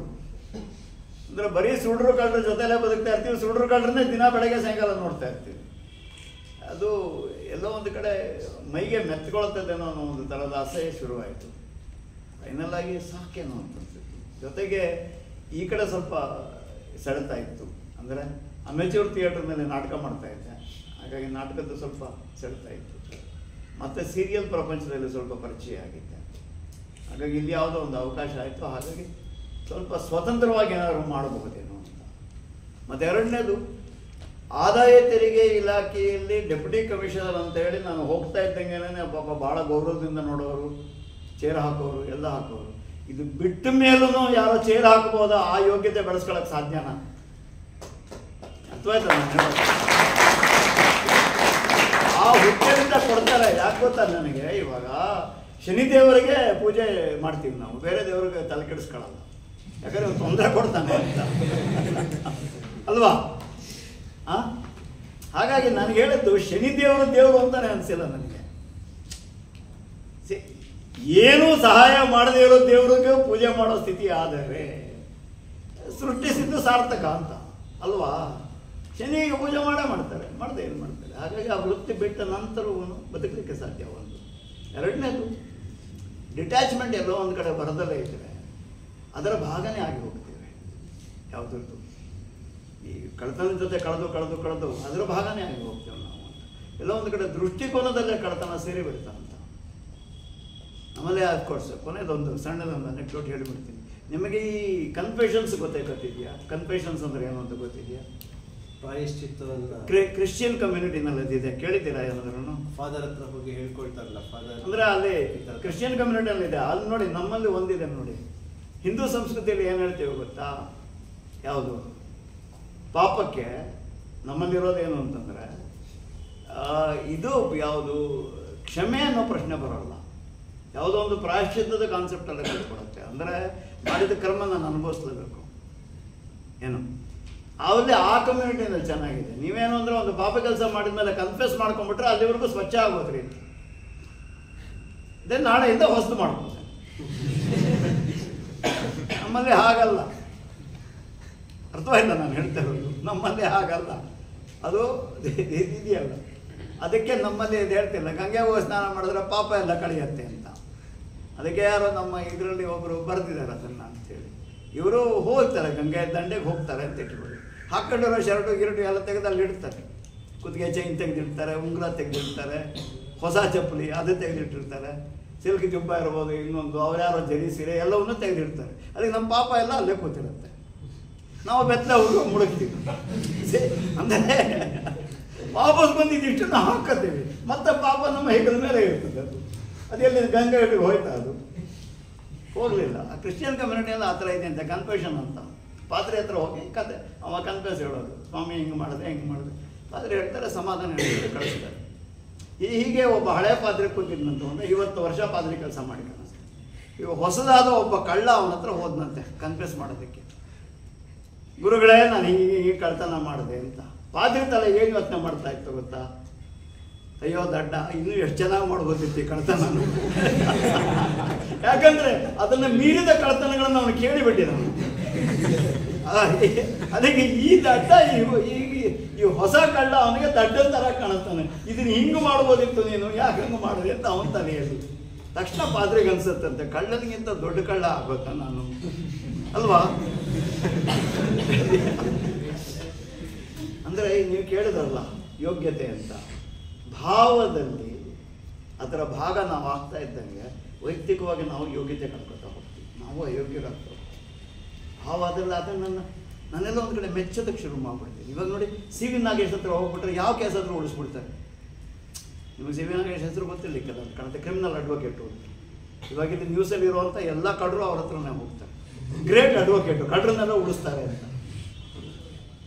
ಅಂದರೆ ಬರೀ ಸುಳ್ಳು ಕಳ್ಳರ ಜೊತೆಲೇ ಬದುಕ್ತಾ ಇರ್ತೀವಿ. ಸುಳ್ಳು ಕಳ್ಳರನ್ನೇ ದಿನ ಬೆಳಗ್ಗೆ ಸಾಯಂಕಾಲ ನೋಡ್ತಾ ಇರ್ತೀವಿ. ಅದು ಎಲ್ಲೋ ಒಂದು ಕಡೆ ಮೈಗೆ ಮೆತ್ಕೊಳ್ತದೇನೋ ಅನ್ನೋ ಒಂದು ಥರದ ಅಸಹ್ಯ ಶುರುವಾಯಿತು. ಫೈನಲ್ ಆಗಿ ಸಾಕೇನೋ ಅಂತ ಅನ್ಸುತ್ತೆ. ಜೊತೆಗೆ ಈ ಕಡೆ ಸ್ವಲ್ಪ ಸೆಳೆತಾ ಇತ್ತು. ಅಂದರೆ ಅಮೆಚೂರ್ ಥಿಯೇಟರ್ ಮೇಲೆ ನಾಟಕ ಮಾಡ್ತಾ ಇದ್ದೆ. ಹಾಗಾಗಿ ನಾಟಕದ್ದು ಸ್ವಲ್ಪ ಸೆಳೆತಾ ಇತ್ತು. ಮತ್ತು ಸೀರಿಯಲ್ ಪ್ರಪಂಚದಲ್ಲಿ ಸ್ವಲ್ಪ ಪರಿಚಯ ಆಗಿದ್ದೆ. ಹಾಗಾಗಿ ಇಲ್ಲಿ ಯಾವುದೋ ಒಂದು ಅವಕಾಶ ಆಯಿತು. ಹಾಗಾಗಿ ಸ್ವಲ್ಪ ಸ್ವತಂತ್ರವಾಗಿ ಏನಾದರೂ ಮಾಡಬಹುದೇನೋ ಅಂತ. ಮತ್ತು ಎರಡನೇದು, ಆದಾಯ ತೆರಿಗೆ ಇಲಾಖೆಯಲ್ಲಿ ಡೆಪ್ಯೂಟಿ ಕಮಿಷನರ್ ಅಂತ ಹೇಳಿ ನಾನು ಹೋಗ್ತಾ ಇದ್ದಂಗೆನೇ ಪಾಪ ಭಾಳ ಗೌರವದಿಂದ ನೋಡೋರು, ಚೇರ್ ಹಾಕೋರು, ಎಲ್ಲ ಹಾಕೋರು. ಇದು ಬಿಟ್ಟ ಮೇಲೂ ಯಾರೋ ಚೇರ್ ಹಾಕಬಹುದಾ? ಆ ಯೋಗ್ಯತೆ ಬೆಳೆಸ್ಕೊಳ್ಳೋಕೆ ಸಾಧ್ಯನಾ? ಅಥವಾ ಆ ಹುದ್ದೆಯಿಂದ ಕೊಡ್ತಾರೆ. ಯಾಕೆ ಗೊತ್ತಾ ನನಗೆ? ಇವಾಗ ಶನಿದೇವರಿಗೆ ಪೂಜೆ ಮಾಡ್ತೀವಿ ನಾವು, ಬೇರೆ ದೇವರಿಗೆ ತಲೆ ಕೆಡಿಸ್ಕೊಳ್ಳಲ್ಲ. ಯಾಕಂದರೆ ತೊಂದರೆ ಕೊಡ್ತಾನೆ ಅಂತ ಅಲ್ವಾ? ಹಾಗಾಗಿ ನನಗೆ ಹೇಳಿದ್ದು ಶನಿದೇವರು ದೇವರು ಅಂತಾನೆ ಅನಿಸಿಲ್ಲ ನನಗೆ. ಏನೂ ಸಹಾಯ ಮಾಡದೇ ಇರೋ ದೇವರಿಗೆ ಪೂಜೆ ಮಾಡೋ ಸ್ಥಿತಿ ಆದರೆ ಸೃಷ್ಟಿಸಿದ್ದು ಸಾರ್ಥಕ ಅಂತ ಅಲ್ವಾ? ಶನಿಗೆ ಪೂಜೆ ಮಾಡ್ತಾರೆ, ಮಾಡದೆ ಏನು ಮಾಡ್ತಾರೆ. ಹಾಗಾಗಿ ಆ ವೃತ್ತಿ ಬಿಟ್ಟ ನಂತರವೂ ಬದುಕಲಿಕ್ಕೆ ಸಾಧ್ಯ. ಒಂದು. ಎರಡನೇದು, ಡಿಟ್ಯಾಚ್ಮೆಂಟ್ ಎಲ್ಲೋ ಒಂದು ಕಡೆ ಬರದಲ್ಲೇ ಇದ್ದರೆ ಅದರ ಭಾಗನೇ ಆಗಿ ಹೋಗ್ತೇವೆ. ಯಾವುದ್ರದ್ದು ಈ ಕಳ್ತನದ ಜೊತೆ ಕಳೆದು ಅದರ ಭಾಗನೇ ಆಗಿ ಹೋಗ್ತೇವೆ ನಾವು ಅಂತ. ಎಲ್ಲ ಒಂದು ಕಡೆ ದೃಷ್ಟಿಕೋನದಲ್ಲೇ ಕಳ್ತನ ಸೇರಿ ಬಿಡ್ತಾನಂತ. ಆಮೇಲೆ ಅಫ್ಕೋರ್ಸ್ ಕೊನೆಯದೊಂದು ಸಣ್ಣದೊಂದು ಅನೆಕ್ಡೋಟ್ ಹೇಳಿಬಿಡ್ತೀನಿ ನಿಮಗೆ. ಈ ಕನ್ಫೆಷನ್ಸ್ ಗೊತ್ತಿದೆಯಾ? ಕನ್ಫೆಷನ್ಸ್ ಅಂದರೆ ಏನು ಅಂತ ಗೊತ್ತಿದೆಯಾ? ಪ್ರಾಯಶ್ಚಿತ್ತವನ್ನು ಕ್ರಿಶ್ಚಿಯನ್ ಕಮ್ಯುನಿಟಿನಲ್ಲಿ ಇದೆ, ಕೇಳಿದ್ದೀರಾ ಏನಾದ್ರೂ? ಫಾದರ್ ಹತ್ರ ಹೋಗಿ ಹೇಳ್ಕೊಳ್ತಾರಲ್ಲ ಫಾದರ್. ಅಂದರೆ ಅಲ್ಲಿ ಕ್ರಿಶ್ಚಿಯನ್ ಕಮ್ಯುನಿಟಿಯಲ್ಲಿ ಇದೆ. ಅಲ್ಲಿ ನೋಡಿ, ನಮ್ಮಲ್ಲಿ ಒಂದಿದೆ ನೋಡಿ. ಹಿಂದೂ ಸಂಸ್ಕೃತಿಯಲ್ಲಿ ಏನು ಹೇಳ್ತೇವೆ ಗೊತ್ತಾ? ಯಾವುದು ಪಾಪಕ್ಕೆ ನಮ್ಮಲ್ಲಿರೋದೇನು ಅಂತಂದರೆ ಇದು ಯಾವುದು ಕ್ಷಮೆ ಅನ್ನೋ ಪ್ರಶ್ನೆ ಬರೋಲ್ಲ. ಯಾವುದೋ ಒಂದು ಪ್ರಾಯಶ್ಚಿತ್ತದ ಕಾನ್ಸೆಪ್ಟಲ್ಲೇ ಕೊಡುತ್ತೆ. ಅಂದರೆ ಮಾಡಿದ ಕರ್ಮ ನಾನು ಅನುಭವಿಸ್ಲೇಬೇಕು ಏನು. ಅವಲ್ಲಿ ಆ ಕಮ್ಯುನಿಟಿನಲ್ಲಿ ಚೆನ್ನಾಗಿದೆ. ನೀವೇನು ಅಂದರೆ ಒಂದು ಪಾಪ ಕೆಲಸ ಮಾಡಿದ ಮೇಲೆ ಕನ್ಫೆಸ್ ಮಾಡ್ಕೊಂಡ್ಬಿಟ್ರೆ ಅಲ್ಲಿವರೆಗೂ ಸ್ವಚ್ಛ ಆಗೋದ್ರಿ. ಅದೇ ನಾಳೆಯಿಂದ ಹೊಸ್ತು ಮಾಡ್ಬೋದು. ನಮ್ಮಲ್ಲಿ ಹಾಗಲ್ಲ. ಅರ್ಥವಾಯ್ತಾ ನಾನು ಹೇಳ್ತಾ ಇರೋದು? ನಮ್ಮಲ್ಲಿ ಹಾಗಲ್ಲ. ಅದು ಇದೆಯಲ್ಲ, ಅದಕ್ಕೆ ನಮ್ಮಲ್ಲಿ ಇದು ಹೇಳ್ತಿಲ್ಲ, ಗಂಗೆ ಹೋಗಿ ಸ್ನಾನ ಮಾಡಿದ್ರೆ ಪಾಪ ಎಲ್ಲ ಕಳೆಯುತ್ತೆ ಅಂತ. ಅದಕ್ಕೆ ಯಾರೋ ನಮ್ಮ ಇದರಲ್ಲಿ ಒಬ್ಬರು ಬರೆದಿದ್ದಾರೆ ಅದನ್ನು ಅಂತೇಳಿ. ಇವರು ಹೋಗ್ತಾರೆ ಗಂಗೆ ದಂಡೆಗೆ ಹೋಗ್ತಾರೆ ಅಂತ ಇಟ್ಕೊಳ್ಳಿ. ಹಾಕೊಂಡಿರೋ ಶರ್ಟು ಗಿರಟು ಎಲ್ಲ ತೆಗೆದು ಅಲ್ಲಿ ಇಡ್ತಾರೆ. ಕುತ್ತಿಗೆ ಚೈನ್ ತೆಗೆದಿಡ್ತಾರೆ, ಉಂಗುರ ತೆಗೆದಿಡ್ತಾರೆ, ಹೊಸ ಚಪ್ಪಲಿ ಅದು ತೆಗೆದಿಟ್ಟಿರ್ತಾರೆ, ಸಿಲ್ಕ್ ಜುಬ್ಬ ಇರ್ಬೋದು, ಇನ್ನೊಂದು ಅವ್ರು ಯಾರೋ ಜರಿ ಸೀರೆ ಎಲ್ಲವನ್ನೂ ತೆಗೆದಿಡ್ತಾರೆ. ಅದಕ್ಕೆ ನಮ್ಮ ಪಾಪ ಎಲ್ಲ ಅಲ್ಲೇ ಕೂತಿರುತ್ತೆ. ನಾವು ಬೆತ್ತಲ ಹುಡುಗ ಮುಳುಗ್ತೀವಿ. ಅಂದರೆ ವಾಪಸ್ ಬಂದಿದ್ದಿಷ್ಟು ನಾವು ಹಾಕೋತೀವಿ, ಮತ್ತೆ ಪಾಪ ನಮ್ಮ ಹೆಗಲ ಮೇಲೆ ಇರ್ತದೆ. ಅದೆಲ್ಲಿ ಗಂಗಾ ಹಿಡಿಗೆ ಹೋಯ್ತಾ ಅದು ಹೋಗಲಿಲ್ಲ. ಆ ಕ್ರಿಶ್ಚಿಯನ್ ಕಮ್ಯುನಿಟಿಯಲ್ಲಿ ಆ ಥರ ಇದೆ ಅಂತ ಕನ್ಫೆಷನ್ ಅಂತ. ಪಾತ್ರೆ ಹತ್ರ ಹೋಗಿ ಕತೆ ಅವ ಕನ್ಫೆಸ್ ಹೇಳೋದು, ಸ್ವಾಮಿ ಹಿಂಗೆ ಮಾಡಿದೆ ಹಿಂಗೆ ಮಾಡಿದೆ. ಪಾತ್ರೆ ಹೇಳ್ತಾರೆ, ಸಮಾಧಾನ ಹೇಳ್ತಾರೆ, ಕಳಿಸ್ತಾರೆ. ಹೀಗೆ ಒಬ್ಬ ಹಳೆ ಪಾತ್ರೆ ಕೂತಿದ್ನಂತ ಅಂದರೆ 20 ವರ್ಷ ಪಾತ್ರೆ ಕೆಲಸ ಮಾಡಿ ಕಾಣಿಸ್ತಾರೆ. ಇವಾಗ ಹೊಸದಾದ ಒಬ್ಬ ಕಳ್ಳ ಅವನ ಹತ್ರ ಹೋದ್ನಂತೆ ಕನ್ಫೆಸ್ ಮಾಡೋದಕ್ಕೆ. ಗುರುಗಳೇ, ನಾನು ಹೀಗೆ ಕಳ್ತನ ಮಾಡಿದೆ ಅಂತ. ಪಾತ್ರೆ ತಲೆ ಏನು ಯೋಚನೆ ಮಾಡ್ತಾ ಇತ್ತು ಗೊತ್ತಾ? ಅಯ್ಯೋ ದಡ್ಡ, ಇನ್ನೂ ಎಷ್ಟು ಚೆನ್ನಾಗಿ ಮಾಡ್ಬೋದಿತ್ತು ಈ ಕಳ್ತನ. ಯಾಕಂದ್ರೆ ಅದನ್ನು ಮೀರಿದ ಕಳ್ತನಗಳನ್ನು ಅವನು ಕೇಳಿಬಿಟ್ಟಿದ್ದಾನೆ. ಅದಕ್ಕೆ ಈ ದಡ್ಡ ಈ ಹೊಸ ಕಳ್ಳ ಅವನಿಗೆ ದಡ್ಡನ ಥರ ಕಾಣಿಸ್ತಾನೆ. ಇದನ್ನ ಹಿಂಗೆ ಮಾಡ್ಬೋದಿತ್ತು, ನೀನು ಯಾಕೆ ಹಂಗೆ ಮಾಡಿದೆ ಅಂತ ಅವನ ತಲೆಯಲ್ಲಿ. ತಕ್ಷಣ ಪಾತ್ರೆಗೆ ಅನ್ಸುತ್ತಂತೆ, ಕಳ್ಳನಿಗಿಂತ ದೊಡ್ಡ ಕಳ್ಳ ಆಗೋತ್ತ ನಾನು ಅಲ್ವಾ? ಅಂದರೆ ನೀವು ಕೇಳಿದ್ರಲ್ಲ ಯೋಗ್ಯತೆ ಅಂತ, ಭಾವದಲ್ಲಿ ಅದರ ಭಾಗ ನಾವು ಆಗ್ತಾ ಇದ್ದಂಗೆ ವೈಯಕ್ತಿಕವಾಗಿ ನಾವು ಯೋಗ್ಯತೆ ಕಳ್ಕೊತಾ ಹೋಗ್ತೀವಿ, ನಾವು ಅಯೋಗ್ಯರಾಗ್ತಾ ಹೋಗ್ತೀವಿ. ಭಾವ ಅದರಲ್ಲಿ ಅದನ್ನು ನಾನೆಲ್ಲ ಒಂದು ಕಡೆ ಮೆಚ್ಚೋದಕ್ಕೆ ಶುರು ಮಾಡಿಬಿಡ್ತೀನಿ. ಇವಾಗ ನೋಡಿ, ಸಿ ವಿ ನಾಗೇಶ್ ಹತ್ರ ಹೋಗ್ಬಿಟ್ರೆ ಯಾವ ಕೇಸ್ ಹತ್ರ ಉಳಿಸ್ಬಿಡ್ತಾರೆ. ನಿಮಗೆ ಸಿ ವಿ ನಾಗೇಶ್ ಹೆಸರು ಗೊತ್ತಿರ್ಲಿಕ್ಕಲ್ಲ, ಕಾಣುತ್ತೆ, ಕ್ರಿಮಿನಲ್ ಅಡ್ವೊಕೇಟು. ಇವಾಗ ಇದು ನ್ಯೂಸಲ್ಲಿ ಇರುವಂಥ ಎಲ್ಲ ಕಳ್ಳರು ಅವ್ರ ಹತ್ರನೇ ಹೋಗ್ತಾರೆ. ಗ್ರೇಟ್ ಅಡ್ವೊಕೇಟು, ಕಳ್ಳರನ್ನೆಲ್ಲ ಉಳಿಸ್ತಾರೆ ಅಂತ.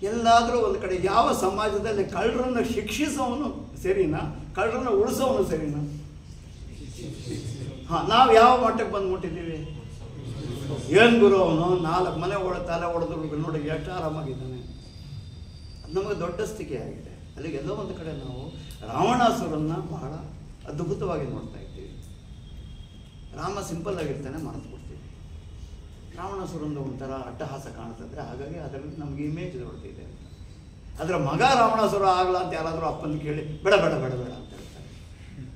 ಎಲ್ಲಾದರೂ ಒಂದು ಕಡೆ ಯಾವ ಸಮಾಜದಲ್ಲಿ ಕಳ್ಳರನ್ನು ಶಿಕ್ಷಿಸೋವನು ಸರಿನಾ, ಕಳ್ಳರನ್ನು ಉಳಿಸೋವನು ಸರಿನಾ? ಹಾಂ, ನಾವು ಯಾವ ಮಟ್ಟಕ್ಕೆ ಬಂದ್ಬಿಟ್ಟಿದ್ದೀವಿ? ಏನು ಗುರು ಅವನು 4 ಮನೆ ತಲೆ ಹೊಡೆದ್ರು ನೋಡಿ ಎಷ್ಟು ಆರಾಮಾಗಿದ್ದಾನೆ. ಅದು ನಮಗೆ ದೊಡ್ಡ ಸ್ಥಿತಿ ಆಗಿದೆ. ಅಲ್ಲಿಗೆಲ್ಲೋ ಒಂದು ಕಡೆ ನಾವು ರಾವಣಾಸುರನ್ನ ಬಹಳ ಅದ್ಭುತವಾಗಿ ನೋಡ್ತಾ ಇದ್ದೀವಿ. ರಾಮ ಸಿಂಪಲ್ ಆಗಿರ್ತಾನೆ, ಮರೆತುಬಿಡ್ತೀವಿ. ರಾವಣಾಸುರಂದು ಒಂಥರ ಅಟ್ಟಹಾಸ ಕಾಣ್ತದೆ, ಹಾಗಾಗಿ ಅದರಲ್ಲಿ ನಮಗೆ ಇಮೇಜ್ ಹೊಡ್ತಿದೆ ಅಂತ. ಅದರ ಮಗ ರಾವಣಾಸುರ ಆಗಲ್ಲ ಅಂತ ಯಾರಾದರೂ ಅಪ್ಪನ ಕೇಳಿ ಬೇಡ ಬೇಡ ಬೇಡ ಬೇಡ ಅಂತ ಹೇಳ್ತಾರೆ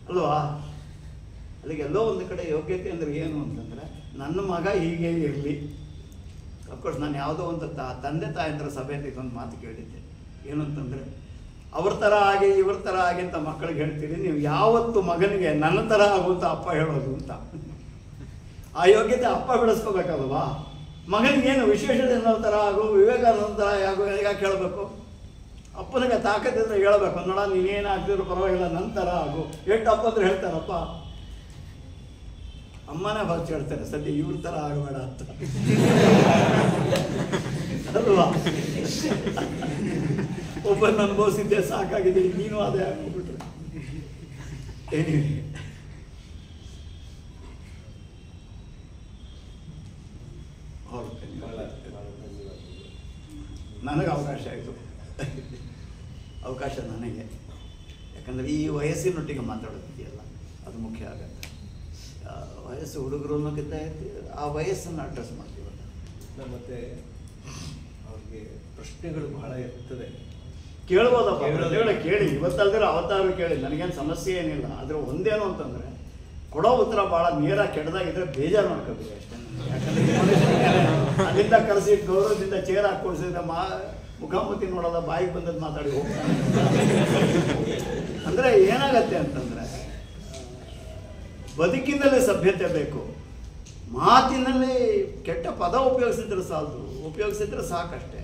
ಅಲ್ವಾ? ಅಲ್ಲಿಗೆಲ್ಲೋ ಒಂದು ಕಡೆ ಯೋಗ್ಯತೆ ಅಂದರೆ ಏನು ಅಂತಂದರೆ, ನನ್ನ ಮಗ ಹೀಗೆ ಇರಲಿ. ಅಫ್ಕೋರ್ಸ್ ನಾನು ಯಾವುದೋ ಒಂದು ತಂದೆ ತಾಯಂದ್ರ ಸಭೆಯಲ್ಲಿ ಇದೊಂದು ಮಾತು ಕೇಳಿದ್ದೆ. ಏನು ಅಂತಂದರೆ, ಅವ್ರ ಥರ ಆಗಿ ಇವ್ರ ಥರ ಆಗಿ ಅಂತ ಮಕ್ಕಳಿಗೆ ಹೇಳ್ತೀರಿ, ನೀವು ಯಾವತ್ತು ಮಗನಿಗೆ ನನ್ನ ಥರ ಆಗುವಂತ ಅಪ್ಪ ಹೇಳೋದು ಅಂತ. ಆ ಯೋಗ್ಯತೆ ಅಪ್ಪ ಬೆಳೆಸ್ಕೋಬೇಕಲ್ವಾ? ಮಗನಿಗೇನು ವಿಶೇಷತೆ ಅನ್ನೋ ಥರ ಆಗು, ವಿವೇಕಾನಂದ ಥರ ಆಗು, ಯಾಕೆ ಹೇಳಬೇಕು? ಅಪ್ಪನಿಗೆ ತಾಕತ್ತಿದ್ರೆ ಹೇಳಬೇಕು, ನೋಡ ನೀನೇನು ಆಗ್ತಿದ್ರು ಪರವಾಗಿಲ್ಲ, ನನ್ನ ಥರ ಆಗು. ಎಷ್ಟು ಅಪ್ಪಂದ್ರೆ ಹೇಳ್ತಾರಪ್ಪ, ಅಮ್ಮನೇ ಫಸ್ಟ್ ಹೇಳ್ತಾರೆ, ಸದ್ಯ ಇವ್ರ ಥರ ಆಗಬೇಡ ಅಂತ ಅಲ್ವಾ? ಒಬ್ಬನ ಅನುಭವಿಸಿದ್ದೆ ಸಾಕಾಗಿದೆ, ನೀನು ಅದೇ ಆಗ್ಬಿಟ್ರೆ. ನನಗೆ ಅವಕಾಶ ಆಯಿತು, ಅವಕಾಶ ನನಗೆ. ಯಾಕಂದರೆ ಈ ವಯಸ್ಸಿನೊಟ್ಟಿಗೆ ಮಾತಾಡೋದಿದೆಯಲ್ಲ, ಅದು ಮುಖ್ಯ ಆಗತ್ತೆ. ವಯಸ್ಸು ಹುಡುಗರು ಅನ್ನೋಕ್ಕಿಂತ ಆ ವಯಸ್ಸನ್ನು ಅಡ್ರೆಸ್ ಮಾಡ್ತೀವಲ್ಲ. ಮತ್ತೆ ಅವ್ರಿಗೆ ಪ್ರಶ್ನೆಗಳು ಬಹಳ ಇರ್ತದೆ, ಕೇಳ್ಬೋದಪ್ಪ, ಕೇಳಿ. ಇವತ್ತಲ್ದಿರ ಅವತ್ತಾರು ಕೇಳಿ, ನನಗೇನು ಸಮಸ್ಯೆ ಏನಿಲ್ಲ. ಆದರೆ ಒಂದೇನು ಅಂತಂದರೆ, ಕೊಡೋ ಉತ್ತರ ಭಾಳ ನೇರ ಕೆಟ್ಟದಾಗಿದ್ರೆ ಬೇಜಾರು ಮಾಡ್ಕೋಬೇಕು ಅಷ್ಟೇ. ಯಾಕಂದರೆ ಅಲ್ಲಿಂದ ಕರೆಸಿ ಗೌರವದಿಂದ ಚೇರ್ ಹಾಕೊಳ್ಸಿದ್ರೆ ಮುಖಾಮುಖಿ ನೋಡೋಲ್ಲ, ಬಾಯಿಗೆ ಬಂದದ್ದು ಮಾತಾಡಿ ಹೋಗ್ತಾನೆ. ಅಂದರೆ ಏನಾಗತ್ತೆ ಅಂತಂದರೆ, ಬದುಕಿನಲ್ಲಿ ಸಭ್ಯತೆ ಬೇಕು. ಮಾತಿನಲ್ಲಿ ಕೆಟ್ಟ ಪದ ಉಪಯೋಗಿಸಿದ್ರೆ ಸಾಕಷ್ಟೇ.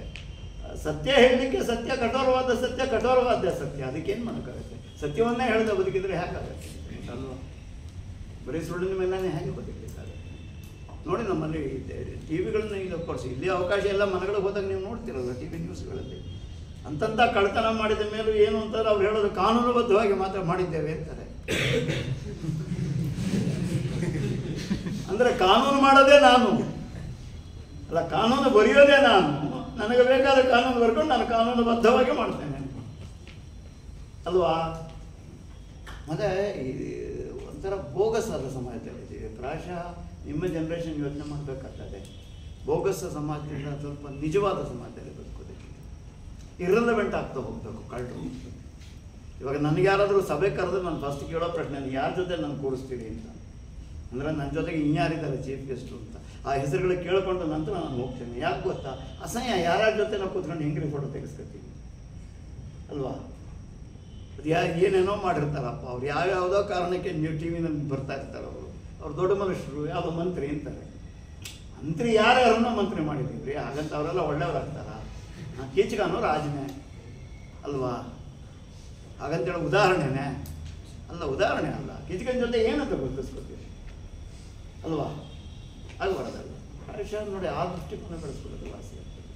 ಸತ್ಯ ಹೇಳಲಿಕ್ಕೆ ಸತ್ಯ ಕಠೋರವಾದ ಸತ್ಯ, ಕಠೋರವಾದ ಸತ್ಯ, ಅದಕ್ಕೇನು ಮಾಡೋಕ್ಕಾಗುತ್ತೆ? ಸತ್ಯವನ್ನೇ ಹೇಳಿದ ಬದುಕಿದ್ರೆ ಹೇಗಾಗುತ್ತೆ ಅಲ್ವಾ? ಬರೀ ಸುಳ್ಳಿನ ಮೇಲೆ ಹೇಗೆ ಬದುಕಬೇಕಾಗುತ್ತೆ? ನೋಡಿ, ನಮ್ಮಲ್ಲಿ ಟಿ ವಿಗಳನ್ನ ಈಗ ಕೊಡಿಸಿ, ಇಲ್ಲಿ ಅವಕಾಶ ಎಲ್ಲ ಮನೆಗಳಿಗೆ ಹೋದಾಗ ನೀವು ನೋಡ್ತಿರಲ್ಲ ಟಿ ವಿ ನ್ಯೂಸ್ಗಳಲ್ಲಿ. ಅಂತಂಥ ಕಳ್ತನ ಮಾಡಿದ ಮೇಲೂ ಏನು ಅಂತಾರೆ ಅವ್ರು ಹೇಳೋದು, ಕಾನೂನುಬದ್ಧವಾಗಿ ಮಾತ್ರ ಮಾಡಿದ್ದೇವೆ ಅಂತಾರೆ. ಅಂದರೆ ಕಾನೂನು ಮಾಡೋದೇ ನಾನು ಅಲ್ಲ, ಕಾನೂನು ಬರೆಯೋದೇ ನಾನು. ನನಗೆ ಬೇಕಾದ ಕಾನೂನು ಬರ್ಕೊಂಡು ನಾನು ಕಾನೂನುಬದ್ಧವಾಗಿ ಮಾಡ್ತೇನೆ ಅಲ್ವಾ? ಮತ್ತೆ ಒಂಥರ ಬೋಗಸ್ ಆದ ಸಮಾಜದಲ್ಲಿದ್ದೀವಿ. ಪ್ರಾಯಶಃ ನಿಮ್ಮ ಜನ್ರೇಷನ್ ಯೋಚನೆ ಮಾಡಬೇಕಾಗ್ತದೆ. ಬೋಗಸ್ ಸಮಾಜದಿಂದ ಸ್ವಲ್ಪ ನಿಜವಾದ ಸಮಾಜದಲ್ಲಿ ಬದುಕೋದಕ್ಕೆ ಇರ್ರೆಲೆವೆಂಟ್ ಆಗ್ತಾ ಹೋಗ್ಬೇಕು ಕಳ್ಳರು. ಇವಾಗ ನನಗೆ ಯಾರಾದರೂ ಸಭೆ ಕರೆದ್ರೆ ನಾನು ಫಸ್ಟ್ ಕೇಳೋ ಪ್ರಶ್ನೆ, ಯಾರ ಜೊತೆ ನಾನು ಕೂರಿಸ್ತೀರಿ ಅಂತ. ಅಂದರೆ ನನ್ನ ಜೊತೆಗೆ ಇನ್ಯಾರಿದ್ದಾರೆ ಚೀಫ್ ಗೆಸ್ಟು ಅಂತ. ಆ ಹೆಸರುಗಳು ಕೇಳ್ಕೊಂಡು ನಂತರ ನಾನು ಹೋಗ್ತೇನೆ. ಯಾಕೆ ಗೊತ್ತಾ? ಅಸಹ್ಯ, ಯಾರ್ಯಾರ ಜೊತೆ ನಾವು ಕೂತ್ಕೊಂಡು ಹೆಂಗ್ರಿ ಫೋಟೋ ತೆಗೆಸ್ಕೊತೀವಿ ಅಲ್ವಾ? ಅದು ಏನೇನೋ ಮಾಡಿರ್ತಾರಪ್ಪ ಅವ್ರು ಯಾವ್ಯಾವುದೋ ಕಾರಣಕ್ಕೆ ನೀವು ಟಿ ವಿನಲ್ಲಿ ಬರ್ತಾ ಇರ್ತಾರೆ ಅವ್ರು ದೊಡ್ಡ ಮನುಷ್ಯರು ಯಾವುದೋ ಮಂತ್ರಿ ಅಂತಾರೆ. ಮಂತ್ರಿ ಯಾರ್ಯಾರನ್ನ ಮಂತ್ರಿ ಮಾಡಿದ್ದೀವಿ ಹಾಗಂತ ಅವರೆಲ್ಲ ಒಳ್ಳೆಯವ್ರಾಗ್ತಾರ? ಕೀಚಕನೋ ರಾಜನೇ ಅಲ್ವಾ? ಹಾಗಂತೇಳಿ ಉದಾಹರಣೆನೇ ಅಲ್ಲ, ಉದಾಹರಣೆ ಅಲ್ಲ. ಕೀಚಕನ ಜೊತೆ ಏನಂತ ಗುರುತಿಸ್ಕೊತೀವಿ ಅಲ್ವಾ? ಆಗಬಾರ್ದಲ್ಲ. ಆಯುಷ್ಯ ನೋಡಿ ಆ ದೃಷ್ಟಿಕೋನ ಬೆಳೆಸ್ಕೊಳ್ಳೋದು ವಾಸಿ ಆಗ್ತದೆ.